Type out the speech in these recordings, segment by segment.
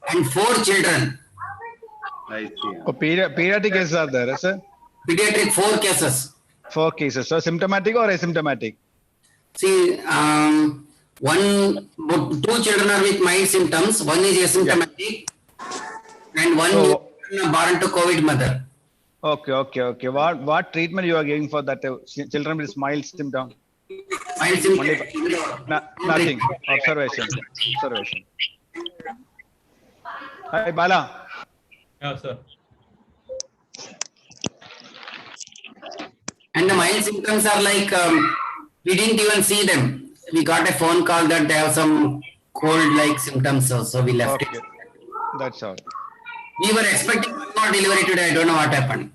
And 4 children. I see. Oh, pediatric cases are there, sir? Pediatric 4 cases. 4 cases. So symptomatic or asymptomatic? See, 2 children are with mild symptoms. One is asymptomatic, and one is born to COVID mother. Okay. What treatment you are giving for that children with mild symptom? Mild symptom. Nothing. Observation. Hi, Bala. Yeah, sir. And the mild symptoms are like we didn't even see them. We got a phone call that they have some cold-like symptoms, so we left it. That's all. We were expecting one more delivery today. I don't know what happened.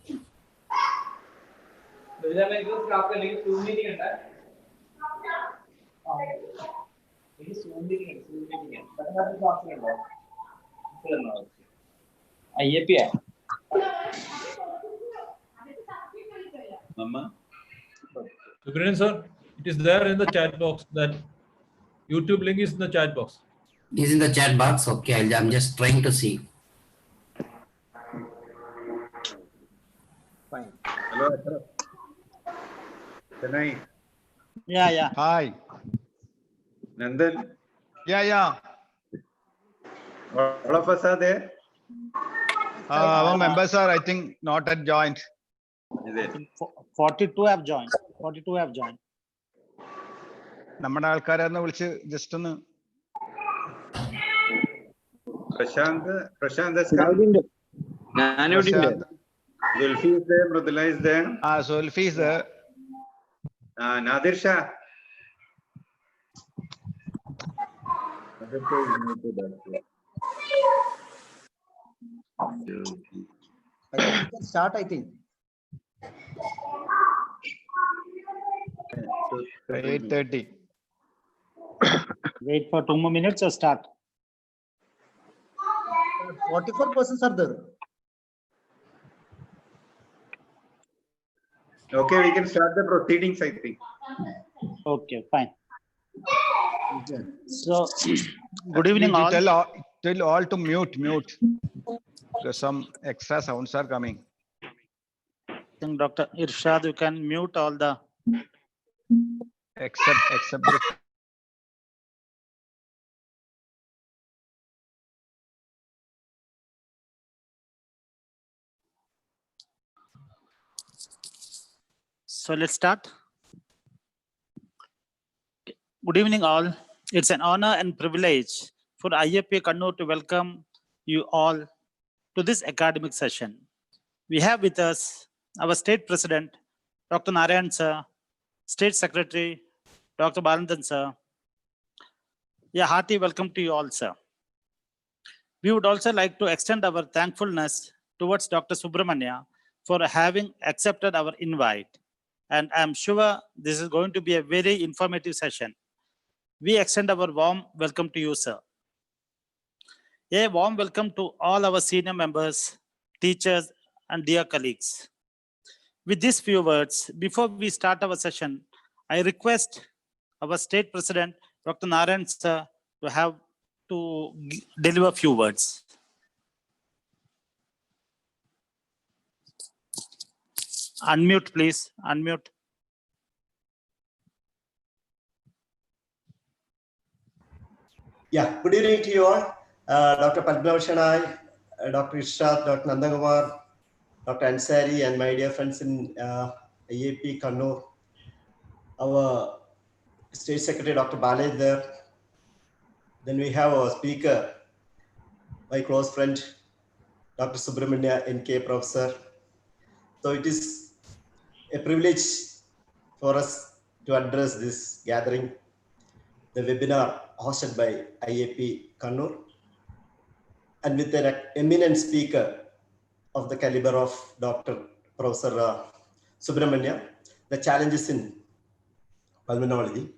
Mama? Subramanian sir, it is there in the chat box. That YouTube link is in the chat box. Is in the chat box. Okay, I'm just trying to see. Fine. Hello, sir. Chennai. Yeah. Hi. Nandan. Yeah. All of us are there. Our members are, I think, not at joint. Is it? 42 have joined. നമ്മുടെ ആൾക്കാരെന്ന് വിളിച്ച് just ഒന്ന് Prashant is coming. Zulfi is there, Mrudula is there. Zulfi is there. Nadir Shah. Start, I think. 8:30. Wait for 2 more minutes or start. 44 persons are there. Okay, we can start the proceedings, I think. Okay, fine. So, good evening all. Tell all to mute. Because some extra sounds are coming. I think Dr. Irshad, you can mute all the. Except the So let's start. Good evening all. It's an honor and privilege for IAP Kannur to welcome you all to this academic session. We have with us our State President, Dr. Narayan sir, State Secretary, Dr. Balandan sir. Yeah, hearty welcome to you all, sir. We would also like to extend our thankfulness towards Dr. Subramania for having accepted our invite. And I'm sure this is going to be a very informative session. We extend our warm welcome to you, sir. A warm welcome to all our senior members, teachers, and dear colleagues. With these few words, before we start our session, I request our State President, Dr. Narayan sir, to deliver a few words. Unmute, please. Unmute. Yeah, good evening to you all. Dr. Padmavashanai, Dr. Irshad, Dr. Nandakumar, Dr. Ansari, and my dear friends in IAP Kannur. Our State Secretary, Dr. Balay, there. Then we have our speaker, my close friend, Dr. Subramania, NK Professor. So it is a privilege for us to address this gathering, the webinar hosted by IAP Kannur, and with an eminent speaker of the caliber of Dr. Professor Subramania, the challenges in pulmonology.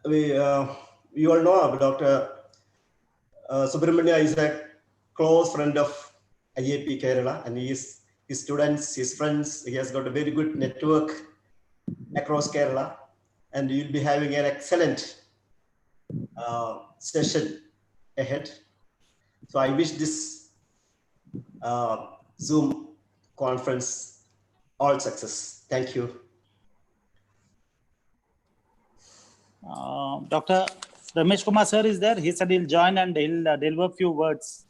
We all know Dr. Subramania is a close friend of IAP Kerala, and his students, his friends, he has got a very good network across Kerala. and you'll be having an excellent session ahead. So I wish this Zoom conference all success. Thank you. Dr. Ramesh Kumar sir is there. He said he'll join and he'll deliver a few words.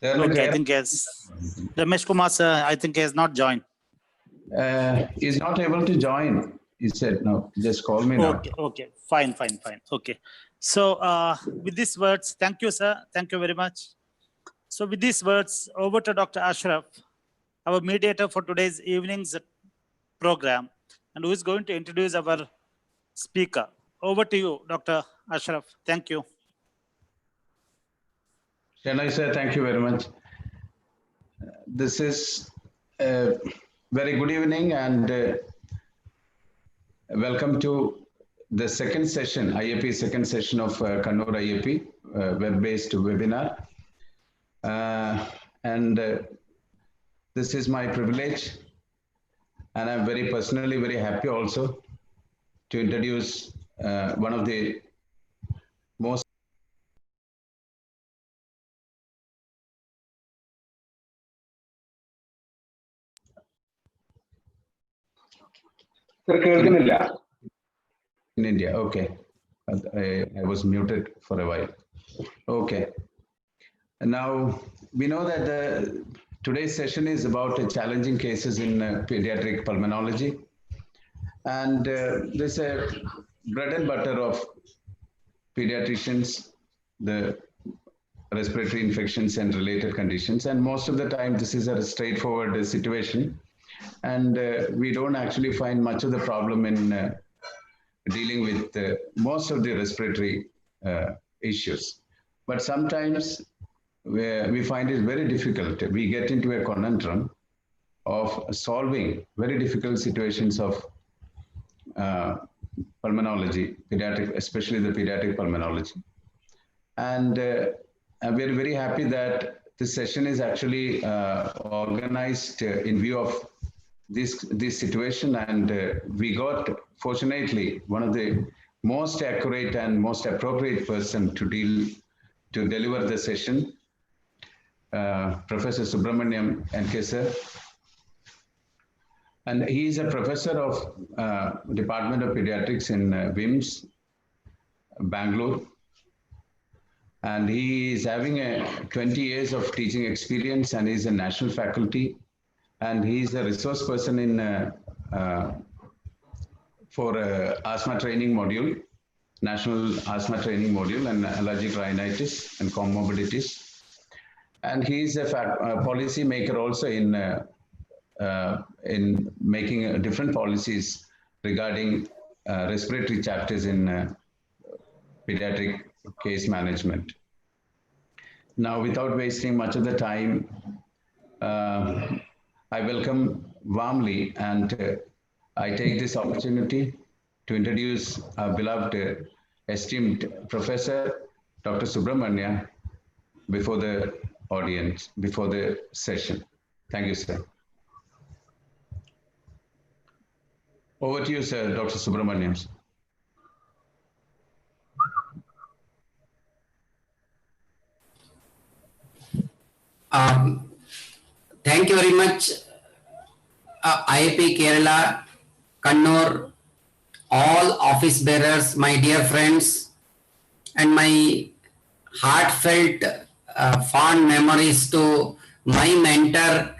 Okay, I think yes. Ramesh Kumar sir, I think he has not joined. He's not able to join. He said, no, just call me now. Okay, fine. Okay. So with these words, thank you, sir. Thank you very much. So with these words, over to Dr. Ashraf, our mediator for today's evening's program, and who is going to introduce our speaker. Over to you, Dr. Ashraf. Thank you. Can I say thank you very much? This is a very good evening and welcome to the second session, IAP second session of Kannur IAP, web-based webinar. This is my privilege, and I'm very personally very happy also to introduce one of the most in India. Okay, I was muted for a while. Okay, and now we know that today's session is about challenging cases in pediatric pulmonology, and this is a bread and butter of pediatricians, the respiratory infections and related conditions, and most of the time this is a straightforward situation, and we don't actually find much of the problem in dealing with most of the respiratory issues. But sometimes we find it very difficult. We get into a conundrum of solving very difficult situations of pulmonology, pediatric, especially the pediatric pulmonology. And we're very happy that this session is actually organized in view of this situation, and we got, fortunately, one of the most accurate and most appropriate person to deliver the session, Professor Subramaniam N.K. sir. And he is a professor of Department of Pediatrics in WIMS, Bangalore. And he is having 20 years of teaching experience, and he's a national faculty. And he's a resource person in for asthma training module, national asthma training module, and allergic rhinitis and comorbidities. And he's a policy maker also in making different policies regarding respiratory chapters in pediatric case management. Now, without wasting much of the time, I welcome warmly and I take this opportunity to introduce our beloved esteemed Professor Dr. Subramania before the audience, before the session. Thank you, sir. Over to you, sir, Dr. Subramaniam. Thank you very much, IAP Kerala, Kannur, all office bearers, my dear friends, and my heartfelt fond memories to my mentor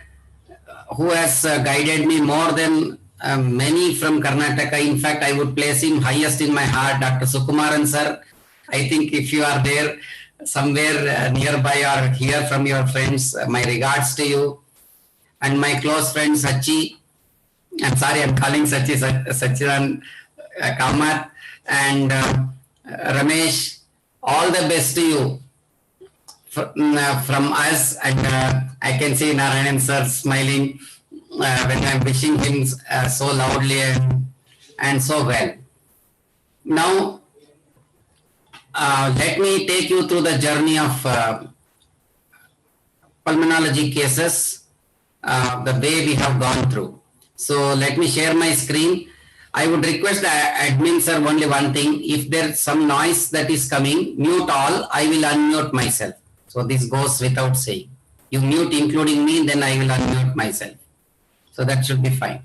who has guided me more than many from Karnataka. In fact, I would place him highest in my heart, Dr. Sukumaran sir. I think if you are there somewhere nearby or hear from your friends, my regards to you. And my close friend Sachi, I'm sorry, I'm calling Sachi, Sachidan Kamath, and Ramesh, all the best to you from us. And I can see Narayanan sir smiling when I'm wishing him so loudly and so well. Now, let me take you through the journey of pulmonology cases. the way we have gone through. So let me share my screen. I would request the admin sir only one thing. If there's some noise that is coming, mute all. I will unmute myself. So this goes without saying. You mute including me, then I will unmute myself. So that should be fine.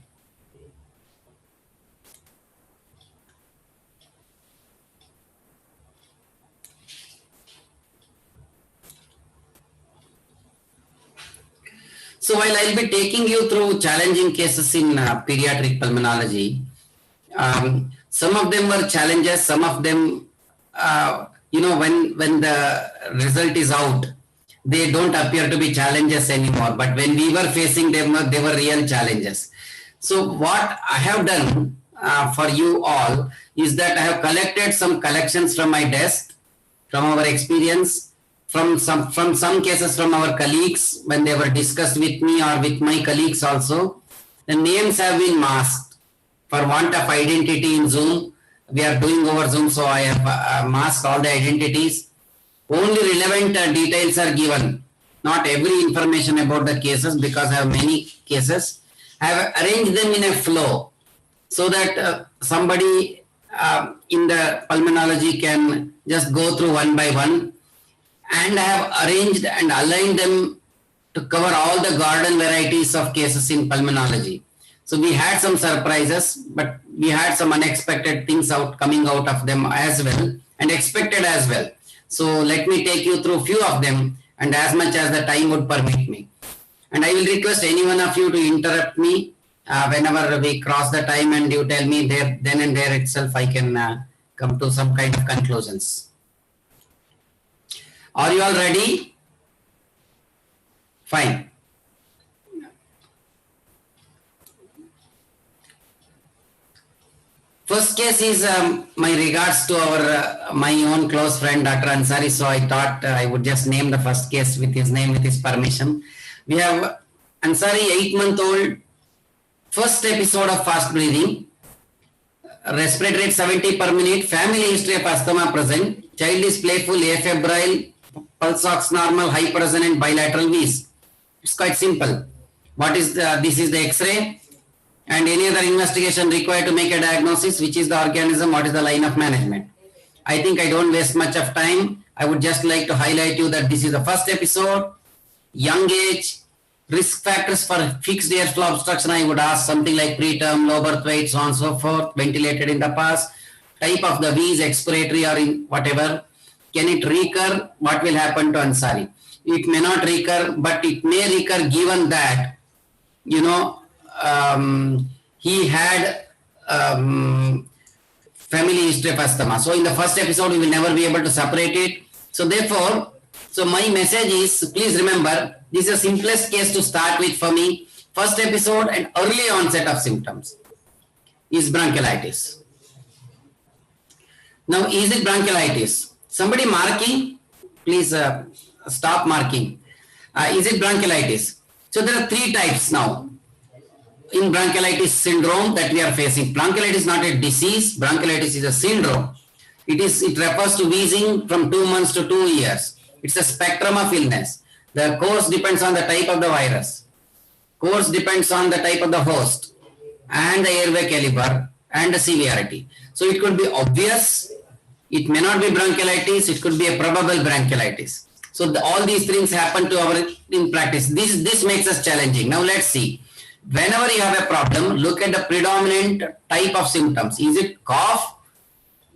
So while I'll be taking you through challenging cases in pediatric pulmonology, some of them were challenges, some of them, when the result is out, they don't appear to be challenges anymore. But when we were facing them, they were real challenges. So what I have done for you all is that I have collected some collections from my desk, from our experience, from some cases from our colleagues when they were discussed with me or with my colleagues also. The names have been masked for want of identity in Zoom. We are doing over Zoom, so I have masked all the identities. Only relevant details are given. Not every information about the cases, because I have many cases. I have arranged them in a flow so that somebody in the pulmonology can just go through one by one. And I have arranged and aligned them to cover all the garden varieties of cases in pulmonology. So we had some surprises, but we had some unexpected things coming out of them as well, and expected as well. So let me take you through a few of them, and as much as the time would permit me. And I will request any one of you to interrupt me whenever we cross the time, and you tell me there, then and there itself I can come to some kind of conclusions. Are you all ready? Fine. First case is my regards to our my own close friend Dr. Ansari. So I thought I would just name the first case with his name, with his permission. We have Ansari, 8-month-old, first episode of fast breathing, respiratory rate 70 per minute, family history of asthma present, child is playful, afebrile, pulse ox normal, hyperresonant, bilateral V's. It's quite simple. What is this is the X-ray, and any other investigation required to make a diagnosis, which is the organism, what is the line of management. I think I don't waste much of time. I would just like to highlight you that this is the first episode, young age, risk factors for fixed airflow obstruction. I would ask something like preterm, low birth weight, so on and so forth, ventilated in the past, type of the V's, expiratory or in whatever. Can it recur? What will happen to Ansari? It may not recur, but it may recur given that, he had family history of asthma. So in the first episode, we will never be able to separate it. So therefore, my message is, please remember, this is the simplest case to start with for me. First episode and early onset of symptoms is bronchiolitis. Now, is it bronchiolitis? Somebody marking, please stop marking. Is it bronchiolitis? So there are 3 types now in bronchiolitis syndrome that we are facing. Bronchiolitis is not a disease. Bronchiolitis is a syndrome. It refers to wheezing from 2 months to 2 years. It's a spectrum of illness. The course depends on the type of the virus. Course depends on the type of the host and the airway caliber and the severity. So it could be obvious. It may not be bronchiolitis. It could be a probable bronchiolitis. So all these things happen to our in practice. This makes us challenging. Now let's see. Whenever you have a problem, look at the predominant type of symptoms. Is it cough?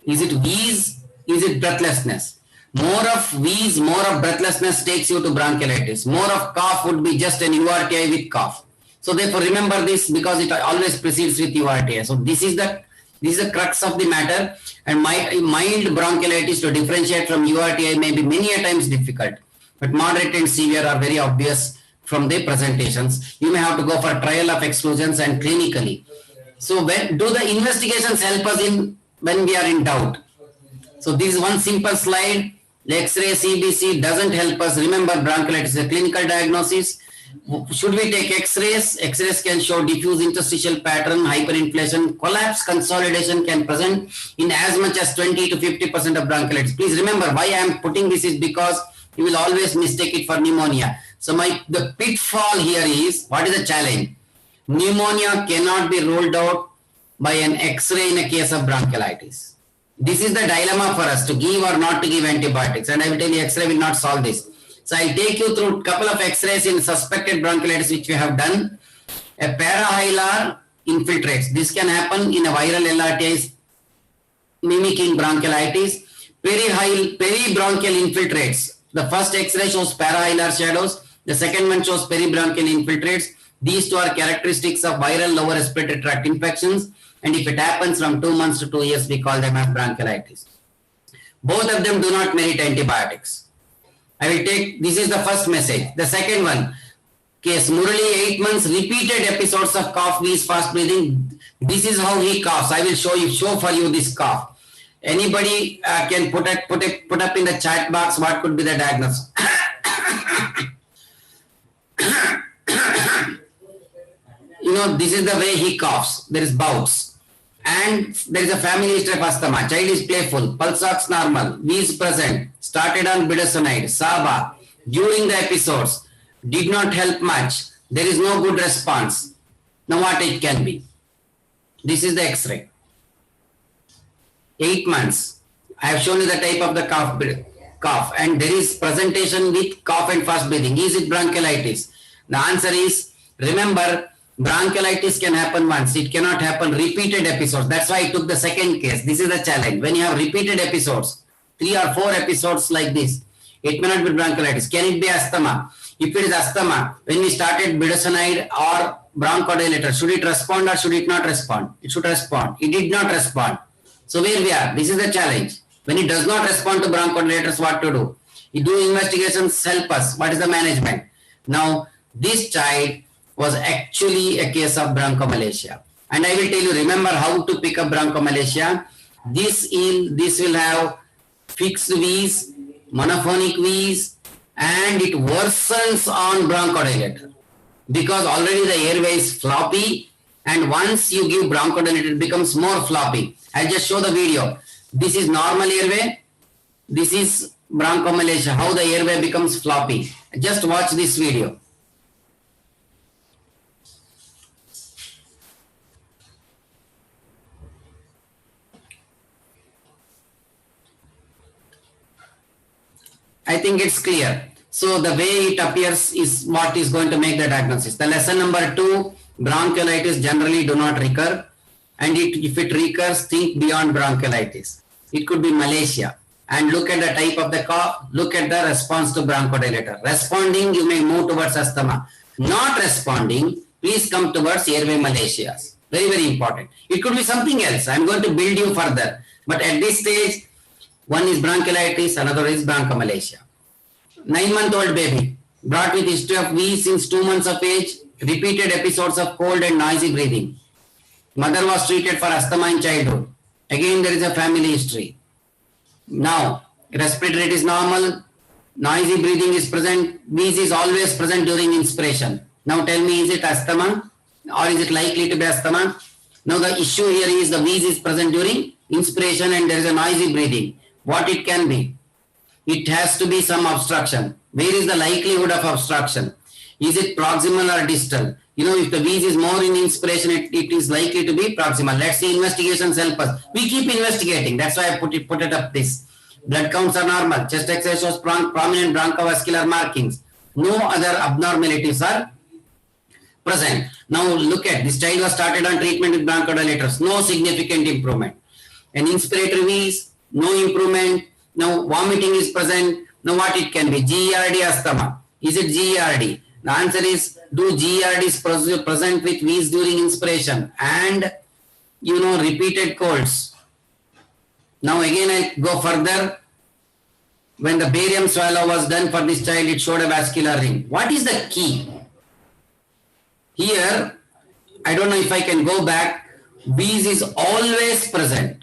Is it wheeze? Is it breathlessness? More of wheeze, more of breathlessness takes you to bronchiolitis. More of cough would be just an URTI with cough. So therefore remember this, because it always precedes with URTI. So this is the crux of the matter, and mild bronchiolitis to differentiate from URTI may be many a times difficult, but moderate and severe are very obvious from their presentations. You may have to go for trial of exclusions and clinically. So when do the investigations help us when we are in doubt? So this is one simple slide. The X-ray, CBC doesn't help us. Remember, bronchiolitis is a clinical diagnosis. Should we take X-rays? X-rays can show diffuse interstitial pattern, hyperinflation, collapse, consolidation can present in as much as 20 to 50% of bronchiolitis. Please remember, why I am putting this is because you will always mistake it for pneumonia. So the pitfall here is, what is the challenge? Pneumonia cannot be ruled out by an X-ray in a case of bronchiolitis. This is the dilemma for us, to give or not to give antibiotics. And I will tell you, X-ray will not solve this. So I'll take you through a couple of X-rays in suspected bronchiolitis which we have done. A parahilar infiltrates. This can happen in a viral LRTIs mimicking bronchiolitis. Peribronchial infiltrates. The first X-ray shows parahilar shadows. The second one shows peribronchial infiltrates. These two are characteristics of viral lower respiratory tract infections. And if it happens from 2 months to 2 years, we call them as bronchiolitis. Both of them do not merit antibiotics. I will take, this is the first message. The second one, case Murali, 8 months, repeated episodes of cough, wheeze, fast breathing. This is how he coughs. I will show for you this cough. Anybody can put up in the chat box what could be the diagnosis. You know, this is the way he coughs. There is bouts. And there is a family history of asthma. Child is playful, pulse ox normal, wheeze present, started on budesonide, SABA. During the episodes, did not help much. There is no good response. Now what it can be? This is the X-ray. 8 months. I have shown you the type of the cough, and there is presentation with cough and fast breathing. Is it bronchiolitis? The answer is, remember, bronchiolitis can happen once. It cannot happen repeated episodes. That's why I took the second case. This is the challenge. When you have repeated episodes, 3 or 4 episodes like this, it may not be bronchiolitis. Can it be asthma? If it is asthma, when we started budesonide or bronchodilator, should it respond or should it not respond? It should respond. It did not respond. So where we are, this is the challenge. When it does not respond to bronchodilators, what to do? You do investigations, help us. What is the management? Now, this child was actually a case of bronchomalacia. And I will tell you, remember how to pick up bronchomalacia. This will have fixed wheeze, monophonic wheeze, and it worsens on bronchodilator because already the airway is floppy, and once you give bronchodilator, it becomes more floppy. I'll just show the video. This is normal airway. This is bronchomalacia, how the airway becomes floppy. Just watch this video. I think it's clear. So the way it appears is what is going to make the diagnosis. The lesson number 2, bronchiolitis generally do not recur. And if it recurs, think beyond bronchiolitis. It could be malacia. And look at the type of the cough. Look at the response to bronchodilator. Responding, you may move towards asthma. Not responding, please come towards airway malicias. Very, very important. It could be something else. I'm going to build you further. But at this stage, one is bronchiolitis, another is bronchomalacia. 9-month-old baby, brought with history of wheeze since 2 months of age, repeated episodes of cold and noisy breathing. Mother was treated for asthma in childhood. Again, there is a family history. Now, respiratory rate is normal, noisy breathing is present, wheeze is always present during inspiration. Now tell me, is it asthma or is it likely to be asthma? Now the issue here is the wheeze is present during inspiration and there is a noisy breathing. What it can be? It has to be some obstruction. Where is the likelihood of obstruction? Is it proximal or distal? You know, if the wheeze is more in inspiration, it is likely to be proximal. Let's see, investigations help us. We keep investigating. That's why I put it up this. Blood counts are normal. Chest X-ray shows prominent bronchovascular markings. No other abnormalities are present. Now look at this child was started on treatment with bronchodilators. No significant improvement. An inspiratory wheeze, no improvement. Now vomiting is present. Now what it can be? GERD asthma. Is it GERD? The answer is, do GERDs present with wheeze during inspiration and, you know, repeated colds. Now again I go further. When the barium swallow was done for this child, it showed a vascular ring. What is the key? Here, I don't know if I can go back. Wheeze is always present.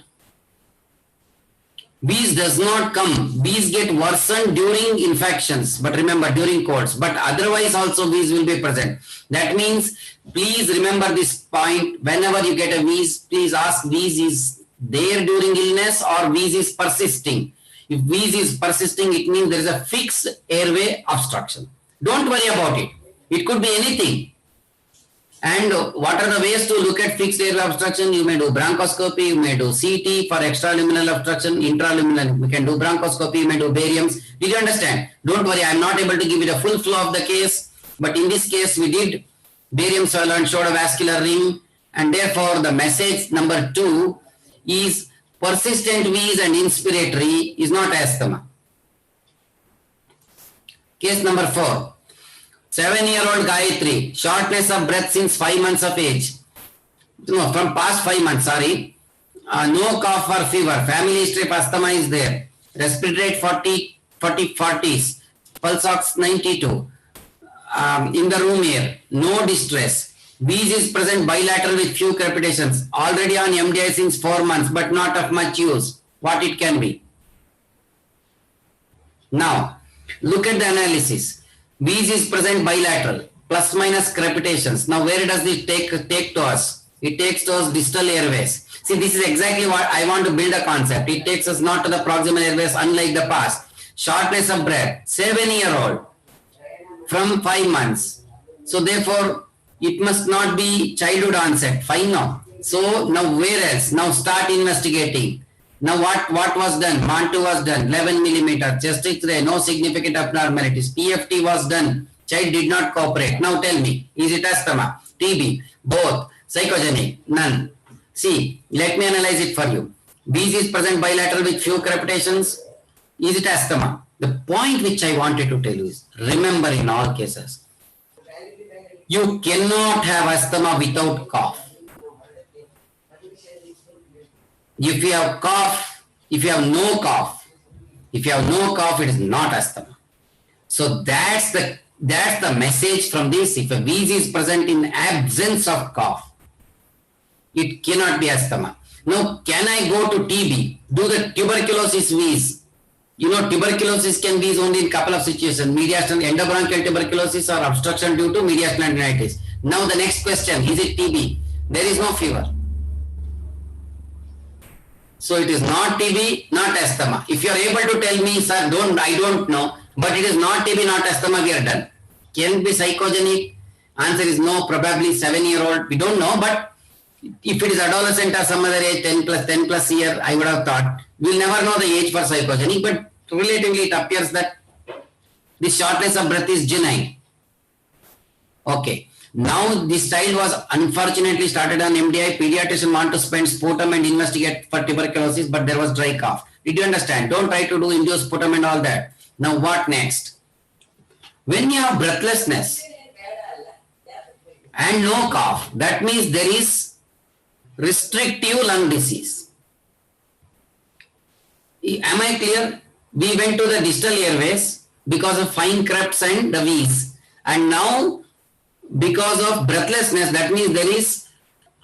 Wheeze does not come. Wheeze get worsened during infections, but remember during colds. But otherwise also wheeze will be present. That means, please remember this point. Whenever you get a wheeze, please ask wheeze is there during illness or wheeze is persisting. If wheeze is persisting, it means there is a fixed airway obstruction. Don't worry about it. It could be anything. And what are the ways to look at fixed airway obstruction? You may do bronchoscopy, you may do CT for extraluminal obstruction, intraluminal, we can do bronchoscopy, you may do bariums. Did you understand? Don't worry, I am not able to give you the full flow of the case, but in this case we did barium swallow and showed a vascular ring, and therefore the message number 2 is persistent wheeze and inspiratory is not asthma. Case number 4. 7-year-old Gayatri, shortness of breath since 5 months of age. No, from past 5 months, sorry. No cough or fever. Family history of asthma is there. Respiratory rate 40s. Pulse ox 92. In the room air. No distress. Wheeze is present bilateral with few crepitations. Already on MDI since 4 months, but not of much use. What it can be? Now, look at the analysis. Wheeze is present bilateral, plus minus crepitations. Now, where does it take to us? It takes to us distal airways. See, this is exactly what I want to build a concept. It takes us not to the proximal airways, unlike the past. Shortness of breath, 7-year-old, from 5 months. So, therefore, it must not be childhood onset. Fine now. So, now where else? Now, start investigating. Now what was done? Mantoux was done, 11 millimeter, chest X-ray, no significant abnormalities. PFT was done, child did not cooperate. Now tell me, is it asthma, TB, both, psychogenic, none? See, let me analyze it for you. Wheeze is present bilateral with few crepitations. Is it asthma? The point which I wanted to tell you is, remember in all cases, you cannot have asthma without cough. If you have cough, if you have no cough, it is not asthma. So that's the message from this. If a wheeze is present in absence of cough, it cannot be asthma. Now, can I go to TB? Do the tuberculosis wheeze. You know, tuberculosis can wheeze only in couple of situations. Mediastinal endobronchial tuberculosis or obstruction due to mediastinal adenitis. Now the next question, is it TB? There is no fever. So it is not TB, not asthma. If you are able to tell me, sir, I don't know, but it is not TB, not asthma, we are done. Can it be psychogenic? Answer is no, probably 7-year-old. We don't know, but if it is adolescent or some other age, 10 plus year, I would have thought. We'll never know the age for psychogenic, but relatively it appears that this shortness of breath is genuine. Okay. Now this child was unfortunately started on MDI. Pediatrician want to spend sputum and investigate for tuberculosis, but there was dry cough. Did you understand? Don't try to do induced sputum and all that. Now what next? When you have breathlessness and no cough, that means there is restrictive lung disease. Am I clear? We went to the distal airways because of fine creps and the wheeze, and now because of breathlessness, that means there is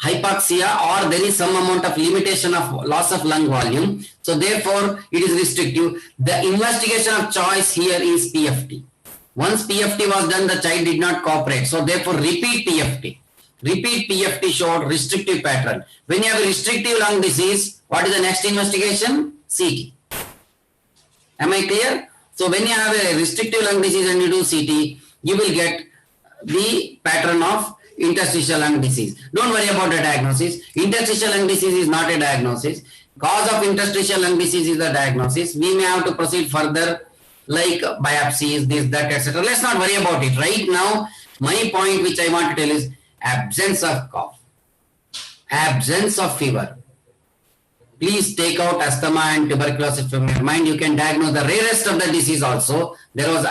hypoxia or there is some amount of limitation of loss of lung volume. So therefore, it is restrictive. The investigation of choice here is PFT. Once PFT was done, the child did not cooperate. So therefore, repeat PFT. Repeat PFT showed restrictive pattern. When you have a restrictive lung disease, what is the next investigation? CT. Am I clear? So when you have a restrictive lung disease and you do CT, you will get the pattern of interstitial lung disease. Don't worry about the diagnosis. Interstitial lung disease is not a diagnosis. Cause of interstitial lung disease is the diagnosis. We may have to proceed further like biopsies, this, that, etc. Let's not worry about it. Right now, my point which I want to tell is absence of cough, absence of fever. Please take out asthma and tuberculosis from your mind. You can diagnose the rarest of the disease also. There was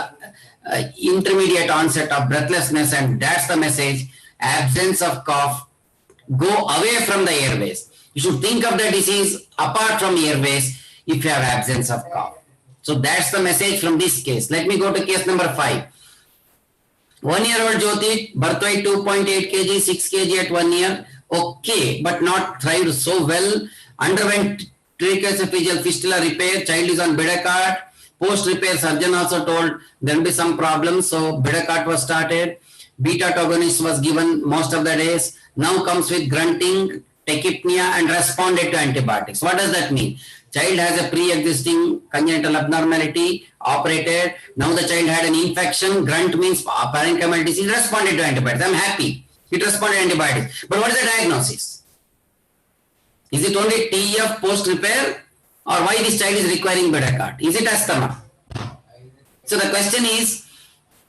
intermediate onset of breathlessness, and that's the message. Absence of cough. Go away from the airways. You should think of the disease apart from airways if you have absence of cough. So that's the message from this case. Let me go to case number 5. 1-year-old Jyoti, birth weight 2.8 kg, 6 kg at 1 year. Okay, but not thrived so well. Underwent tracheoesophageal fistula repair. Child is on Bedacart. Post-repair surgeon also told there will be some problems. So Bedacart was started. Beta agonist was given most of the days. Now comes with grunting, tachypnea and responded to antibiotics. What does that mean? Child has a pre-existing congenital abnormality, operated. Now the child had an infection. Grunt means parenchymal disease, responded to antibiotics. I'm happy. It responded to antibiotics. But what is the diagnosis? Is it only TEF post-repair, or why this child is requiring Bedacart? Is it asthma? So the question is,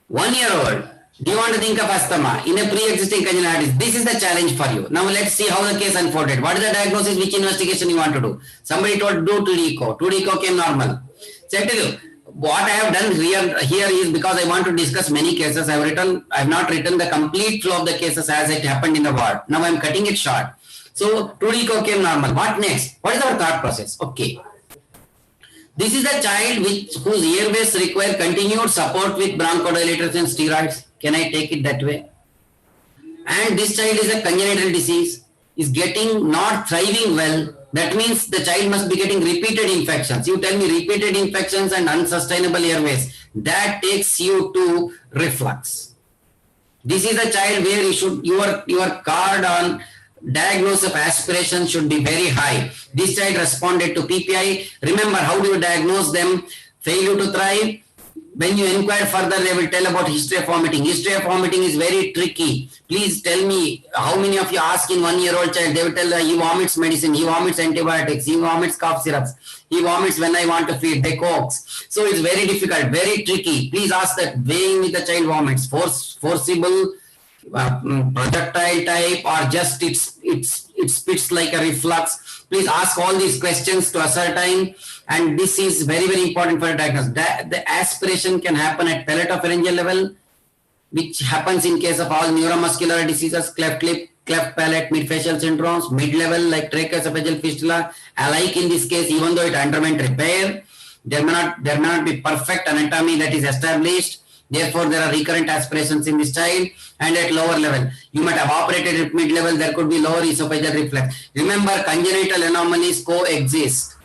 1 year old, do you want to think of asthma in a pre-existing congenital? This is the challenge for you. Now let's see how the case unfolded. What is the diagnosis? Which investigation you want to do? Somebody told do 2D echo. 2D echo came normal. So I tell you, what I have done here is because I want to discuss many cases. I have not written the complete flow of the cases as it happened in the ward. Now I am cutting it short. So 2D echo came normal. What next? What is our thought process? Okay. This is the child whose airways require continued support with bronchodilators and steroids. Can I take it that way? And this child is a congenital disease, is getting not thriving well. That means the child must be getting repeated infections. You tell me repeated infections and unsustainable airways. That takes you to reflux. This is a child where you should your card on diagnosis of aspiration should be very high. This child responded to PPI. Remember, how do you diagnose them? Failure to thrive. When you inquire further, they will tell about history of vomiting. History of vomiting is very tricky. Please tell me, how many of you ask in 1 year old child, they will tell he vomits medicine, he vomits antibiotics, he vomits cough syrups, he vomits when I want to feed, they coax. So it's very difficult, very tricky. Please ask that weighing with the child vomits, forcible, projectile type, or just it spits like a reflux. Please ask all these questions to ascertain, and this is very, very important for a diagnosis. The aspiration can happen at palatopharyngeal level, which happens in case of all neuromuscular diseases, cleft lip, cleft palate, midfacial syndromes, mid-level like tracheoesophageal fistula. Alike in this case, even though it underwent repair, there may not be perfect anatomy that is established. Therefore, there are recurrent aspirations in this child, and at lower level. You might have operated at mid-level, there could be lower esophageal reflux. Remember, congenital anomalies coexist.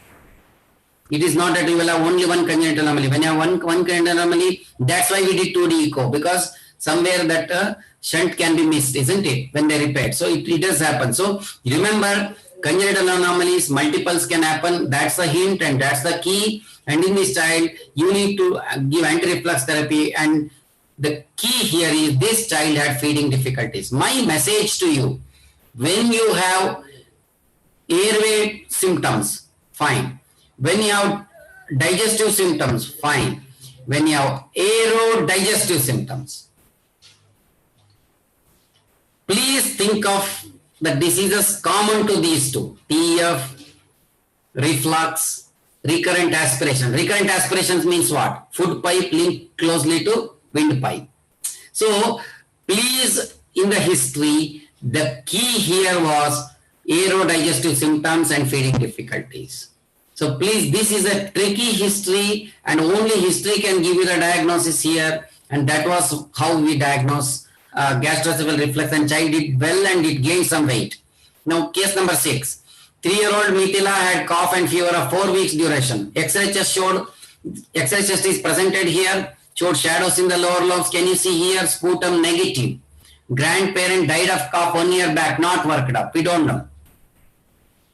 It is not that you will have only one congenital anomaly. When you have one congenital anomaly, that's why we did 2D echo, because somewhere that shunt can be missed, isn't it, when they repair. So it does happen. So remember, congenital anomalies, multiples can happen. That's the hint and that's the key. And in this child, you need to give anti-reflux therapy. And the key here is this child had feeding difficulties. My message to you, when you have airway symptoms, fine. When you have digestive symptoms, fine. When you have aerodigestive symptoms, please think of the diseases common to these two, TEF, reflux, recurrent aspiration. Recurrent aspirations means what? Food pipe linked closely to windpipe. So please, in the history, the key here was aerodigestive symptoms and feeding difficulties. So please, this is a tricky history, and only history can give you the diagnosis here. And that was how we diagnosed gastroesophageal reflux, and child did well and it gained some weight. Now, case number 6. 3-year-old Mithila had cough and fever of 4 weeks duration. X-ray chest is presented here, showed shadows in the lower lobes. Can you see here? Sputum negative. Grandparent died of cough 1 year back, not worked up. We don't know.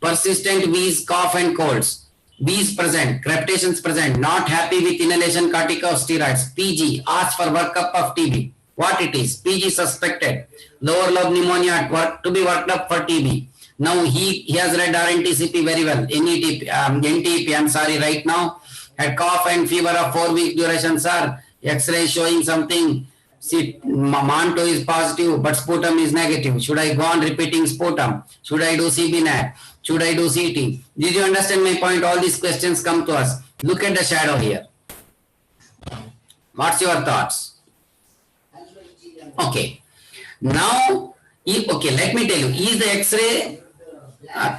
Persistent wheeze, cough and colds. Wheeze present, crepitations present, not happy with inhalation corticosteroids. PG, asked for workup of TB. What it is? PG suspected. Lower lobe pneumonia to be worked up for TB. Now he has read RNTCP very well. NTP, I'm sorry, right now. Had cough and fever of 4 week duration, sir. X-ray showing something. See, MANTO is positive, but sputum is negative. Should I go on repeating sputum? Should I do CBNAT? Should I do CT? Did you understand my point? All these questions come to us. Look at the shadow here. What's your thoughts? Okay. Now, okay, let me tell you. Is the X-ray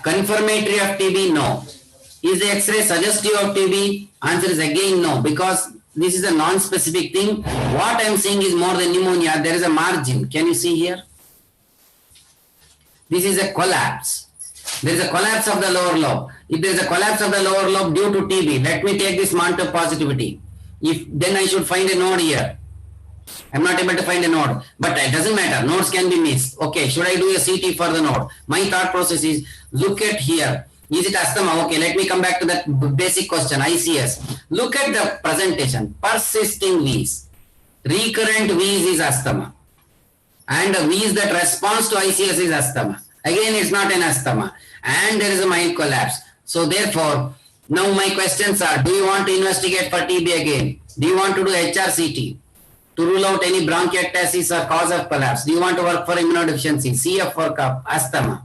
confirmatory of TB? No. Is the X-ray suggestive of TB? Answer is again no, because this is a non-specific thing. What I am saying is more than pneumonia. There is a margin. Can you see here? This is a collapse. There is a collapse of the lower lobe. If there is a collapse of the lower lobe due to TB, let me take this MANTO positivity. Then I should find a node here. I'm not able to find a node, but it doesn't matter. Nodes can be missed. Okay, should I do a CT for the node? My thought process is, look at here. Is it asthma? Okay, let me come back to that basic question, ICS. Look at the presentation. Persisting V's. Recurrent V's is asthma. And the V's that responds to ICS is asthma. Again, it's not an asthma. And there is a mild collapse. So therefore, now my questions are, do you want to investigate for TB again? Do you want to do HRCT to rule out any bronchiectasis or cause of collapse? Do you want to work for immunodeficiency, CF for cough, asthma?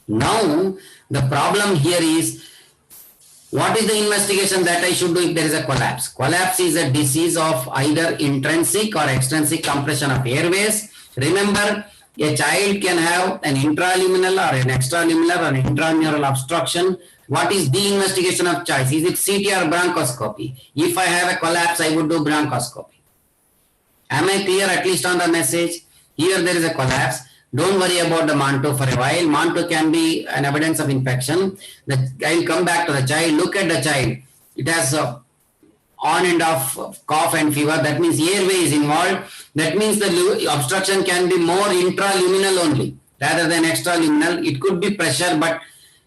Now, the problem here is, what is the investigation that I should do if there is a collapse? Collapse is a disease of either intrinsic or extrinsic compression of airways. Remember, a child can have an intraluminal or an extraluminal or an intramural obstruction. What is the investigation of choice? Is it CT or bronchoscopy? If I have a collapse, I would do bronchoscopy. Am I clear at least on the message? Here there is a collapse. Don't worry about the Manto for a while. Manto can be an evidence of infection. I will come back to the child. Look at the child. It has on and off cough and fever. That means airway is involved. That means the obstruction can be more intraluminal only rather than extraluminal. It could be pressure, but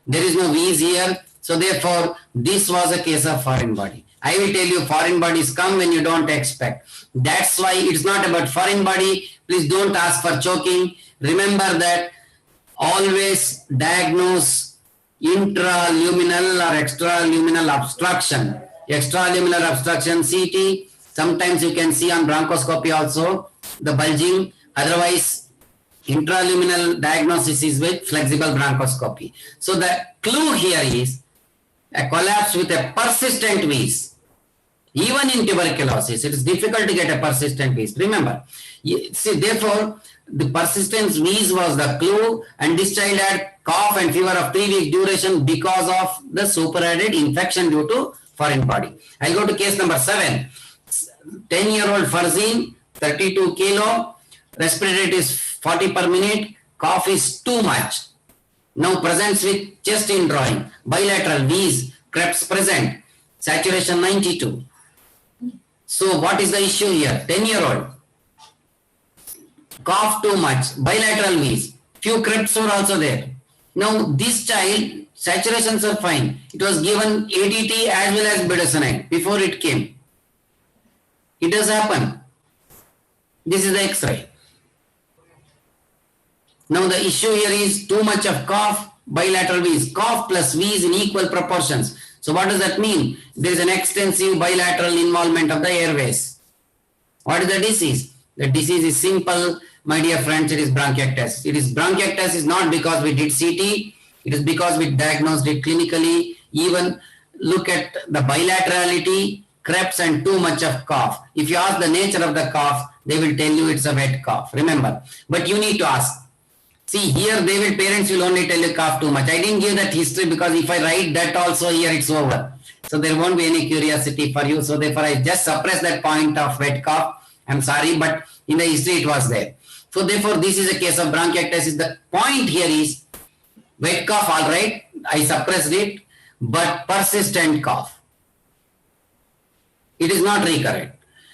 there is no V's here. So therefore, this was a case of foreign body. I will tell you, foreign bodies come when you don't expect. That's why it's not about foreign body. Please don't ask for choking. Remember that always diagnose intraluminal or extraluminal obstruction. Extraluminal obstruction, CT. Sometimes you can see on bronchoscopy also the bulging. Otherwise, intraluminal diagnosis is with flexible bronchoscopy. So the clue here is a collapse with a persistent wheeze. Even in tuberculosis, it is difficult to get a persistent wheeze. Remember, see, therefore, the persistent wheeze was the clue, and this child had cough and fever of 3 weeks duration because of the superadded infection due to foreign body. I go to case number 7. 10-year-old Farzin, 32 kilo, respiratory rate is 40 per minute, cough is too much. Now presents with chest indrawing, bilateral wheeze, Krebs present, saturation 92. So what is the issue here? 10-year-old, cough too much, bilateral wheeze, few Krebs were also there. Now this child, saturations are fine. It was given ADT as well as budesonide before it came. It does happen. This is the X-ray. Now the issue here is too much of cough, bilateral wheeze, cough plus wheeze in equal proportions. So what does that mean? There is an extensive bilateral involvement of the airways. What is the disease? The disease is simple, my dear friends, it is bronchiectasis. It is bronchiectasis not because we did CT, it is because we diagnosed it clinically. Even look at the bilaterality, Krebs and too much of cough. If you ask the nature of the cough, they will tell you it's a wet cough. Remember, but you need to ask. See here, parents will only tell you cough too much. I didn't give that history because if I write that also here, it's over. So there won't be any curiosity for you. So therefore, I just suppress that point of wet cough. I'm sorry, but in the history it was there. So therefore, this is a case of bronchiectasis. The point here is wet cough, all right, I suppressed it, but persistent cough. It is not recurrent.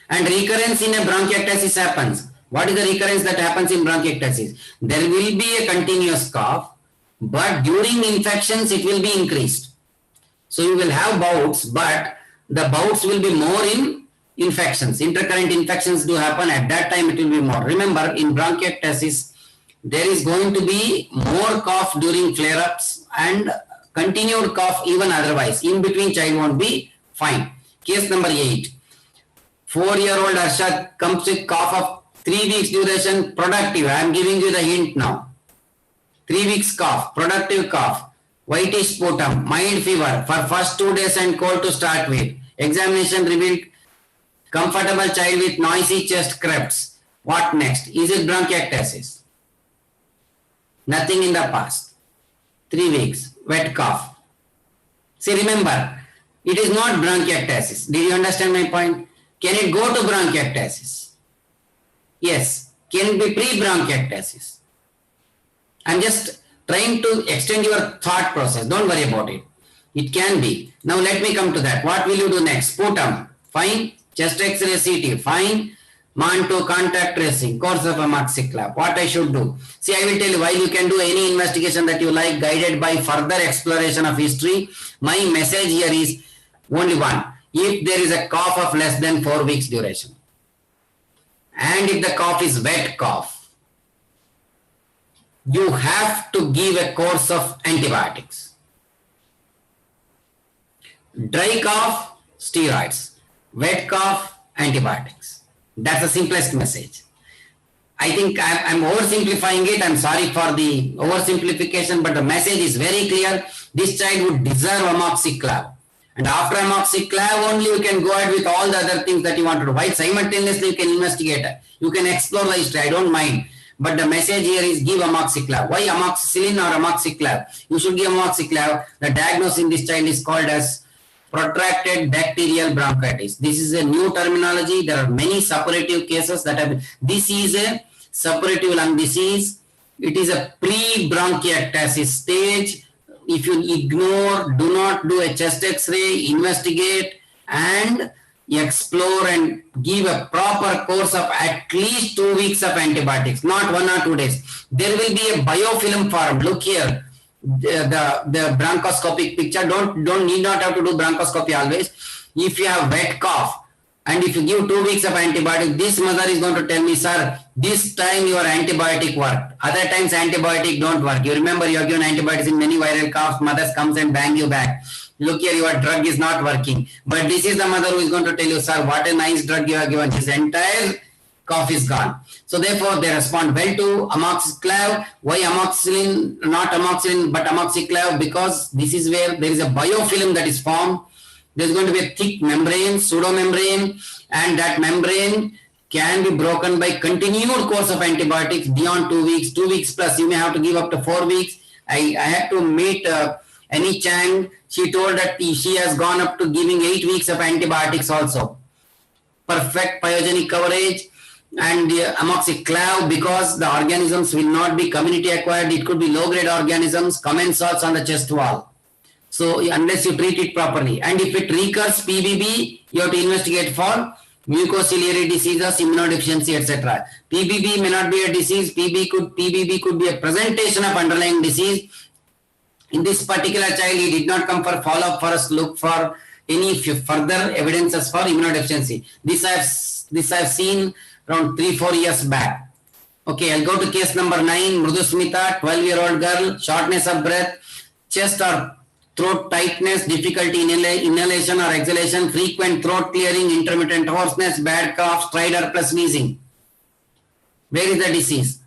And recurrence in a bronchiectasis happens. What is the recurrence that happens in bronchiectasis? There will be a continuous cough, but during infections, it will be increased. So you will have bouts, but the bouts will be more in infections. Intercurrent infections do happen. At that time, it will be more. Remember, in bronchiectasis, there is going to be more cough during flare-ups and continued cough even otherwise. In between, child won't be fine. Case number 8. 4-year-old Arshad comes with cough of 3 weeks duration, productive. I am giving you the hint now. 3 weeks cough, productive cough, whitish sputum, mild fever for first 2 days and cold to start with. Examination revealed comfortable child with noisy chest Krebs. What next? Is it bronchiectasis? Nothing in the past. 3 weeks, wet cough. See, remember, it is not bronchiectasis. Did you understand my point? Can it go to bronchiectasis? Yes. Can it be pre-bronchiectasis? I'm just trying to extend your thought process. Don't worry about it. It can be. Now let me come to that. What will you do next? Sputum. Fine. Chest X-ray CT, fine. MAN2 contact tracing, course of amoxiclav, what I should do. See, I will tell you, while you can do any investigation that you like, guided by further exploration of history, my message here is only one. If there is a cough of less than 4 weeks duration, and if the cough is wet cough, you have to give a course of antibiotics. Dry cough, steroids. Wet cough, antibiotics. That's the simplest message. I think I'm oversimplifying it. I'm sorry for the oversimplification, but the message is very clear. This child would deserve amoxiclav. And after amoxiclav, only you can go ahead with all the other things that you want to do. While simultaneously you can investigate it. You can explore the history. I don't mind. But the message here is give amoxiclav. Why amoxicillin or amoxiclav? You should give amoxiclav. The diagnosis in this child is called as protracted bacterial bronchitis. This is a new terminology. There are many suppurative cases that have. This is a suppurative lung disease. It is a pre-bronchiectasis stage. If you ignore, do not do a chest X-ray, investigate and explore and give a proper course of at least 2 weeks of antibiotics, not 1 or 2 days. There will be a biofilm form. Look here. The bronchoscopic picture, need not have to do bronchoscopy always. If you have wet cough and if you give 2 weeks of antibiotic, this mother is going to tell me, sir, this time your antibiotic worked. Other times antibiotic don't work. You remember you have given antibiotics in many viral coughs, mothers comes and bang you back. Look here, your drug is not working. But this is the mother who is going to tell you, sir, what a nice drug you have given. His entire cough is gone. So therefore, they respond well to amoxiclav. Why amoxicillin, not amoxicillin, but amoxiclav? Because this is where there is a biofilm that is formed. There is going to be a thick membrane, pseudomembrane, and that membrane can be broken by continued course of antibiotics beyond 2 weeks. 2 weeks plus, you may have to give up to 4 weeks. I had to meet Annie Chang. She told that she has gone up to giving 8 weeks of antibiotics also. Perfect pyogenic coverage. And amoxiclav, because the organisms will not be community acquired, it could be low grade organisms, commensals on the chest wall. So unless you treat it properly, and if it recurs PBB, you have to investigate for mucociliary diseases, immunodeficiency, etc. PBB may not be a disease. PBB could be a presentation of underlying disease. In this particular child, he did not come for follow-up for us to look for any further evidences for immunodeficiency. This I have seen around 3-4 years back. Okay, I'll go to case number 9, Mrudusmita, 12-year-old girl, shortness of breath, chest or throat tightness, difficulty in inhalation or exhalation, frequent throat clearing, intermittent hoarseness, bad cough, stridor plus sneezing. Where is the disease?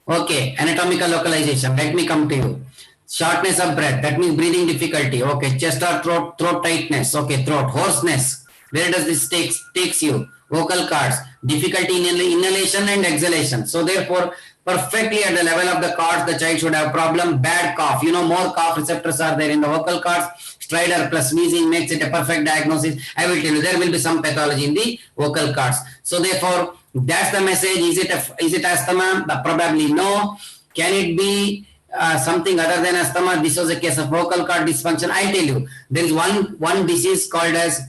Okay, anatomical localization. Let me come to you. Shortness of breath, that means breathing difficulty. Okay, chest or throat tightness. Okay, throat hoarseness. Where does this takes you? Vocal cords, difficulty in inhalation and exhalation. So therefore, perfectly at the level of the cords, the child should have problem. Bad cough, more cough receptors are there in the vocal cords. Stridor plus sneezing makes it a perfect diagnosis. I will tell you, there will be some pathology in the vocal cords. So therefore, that's the message. Is it asthma? Probably no. Can it be something other than asthma? This was a case of vocal cord dysfunction. I tell you, there is one disease called as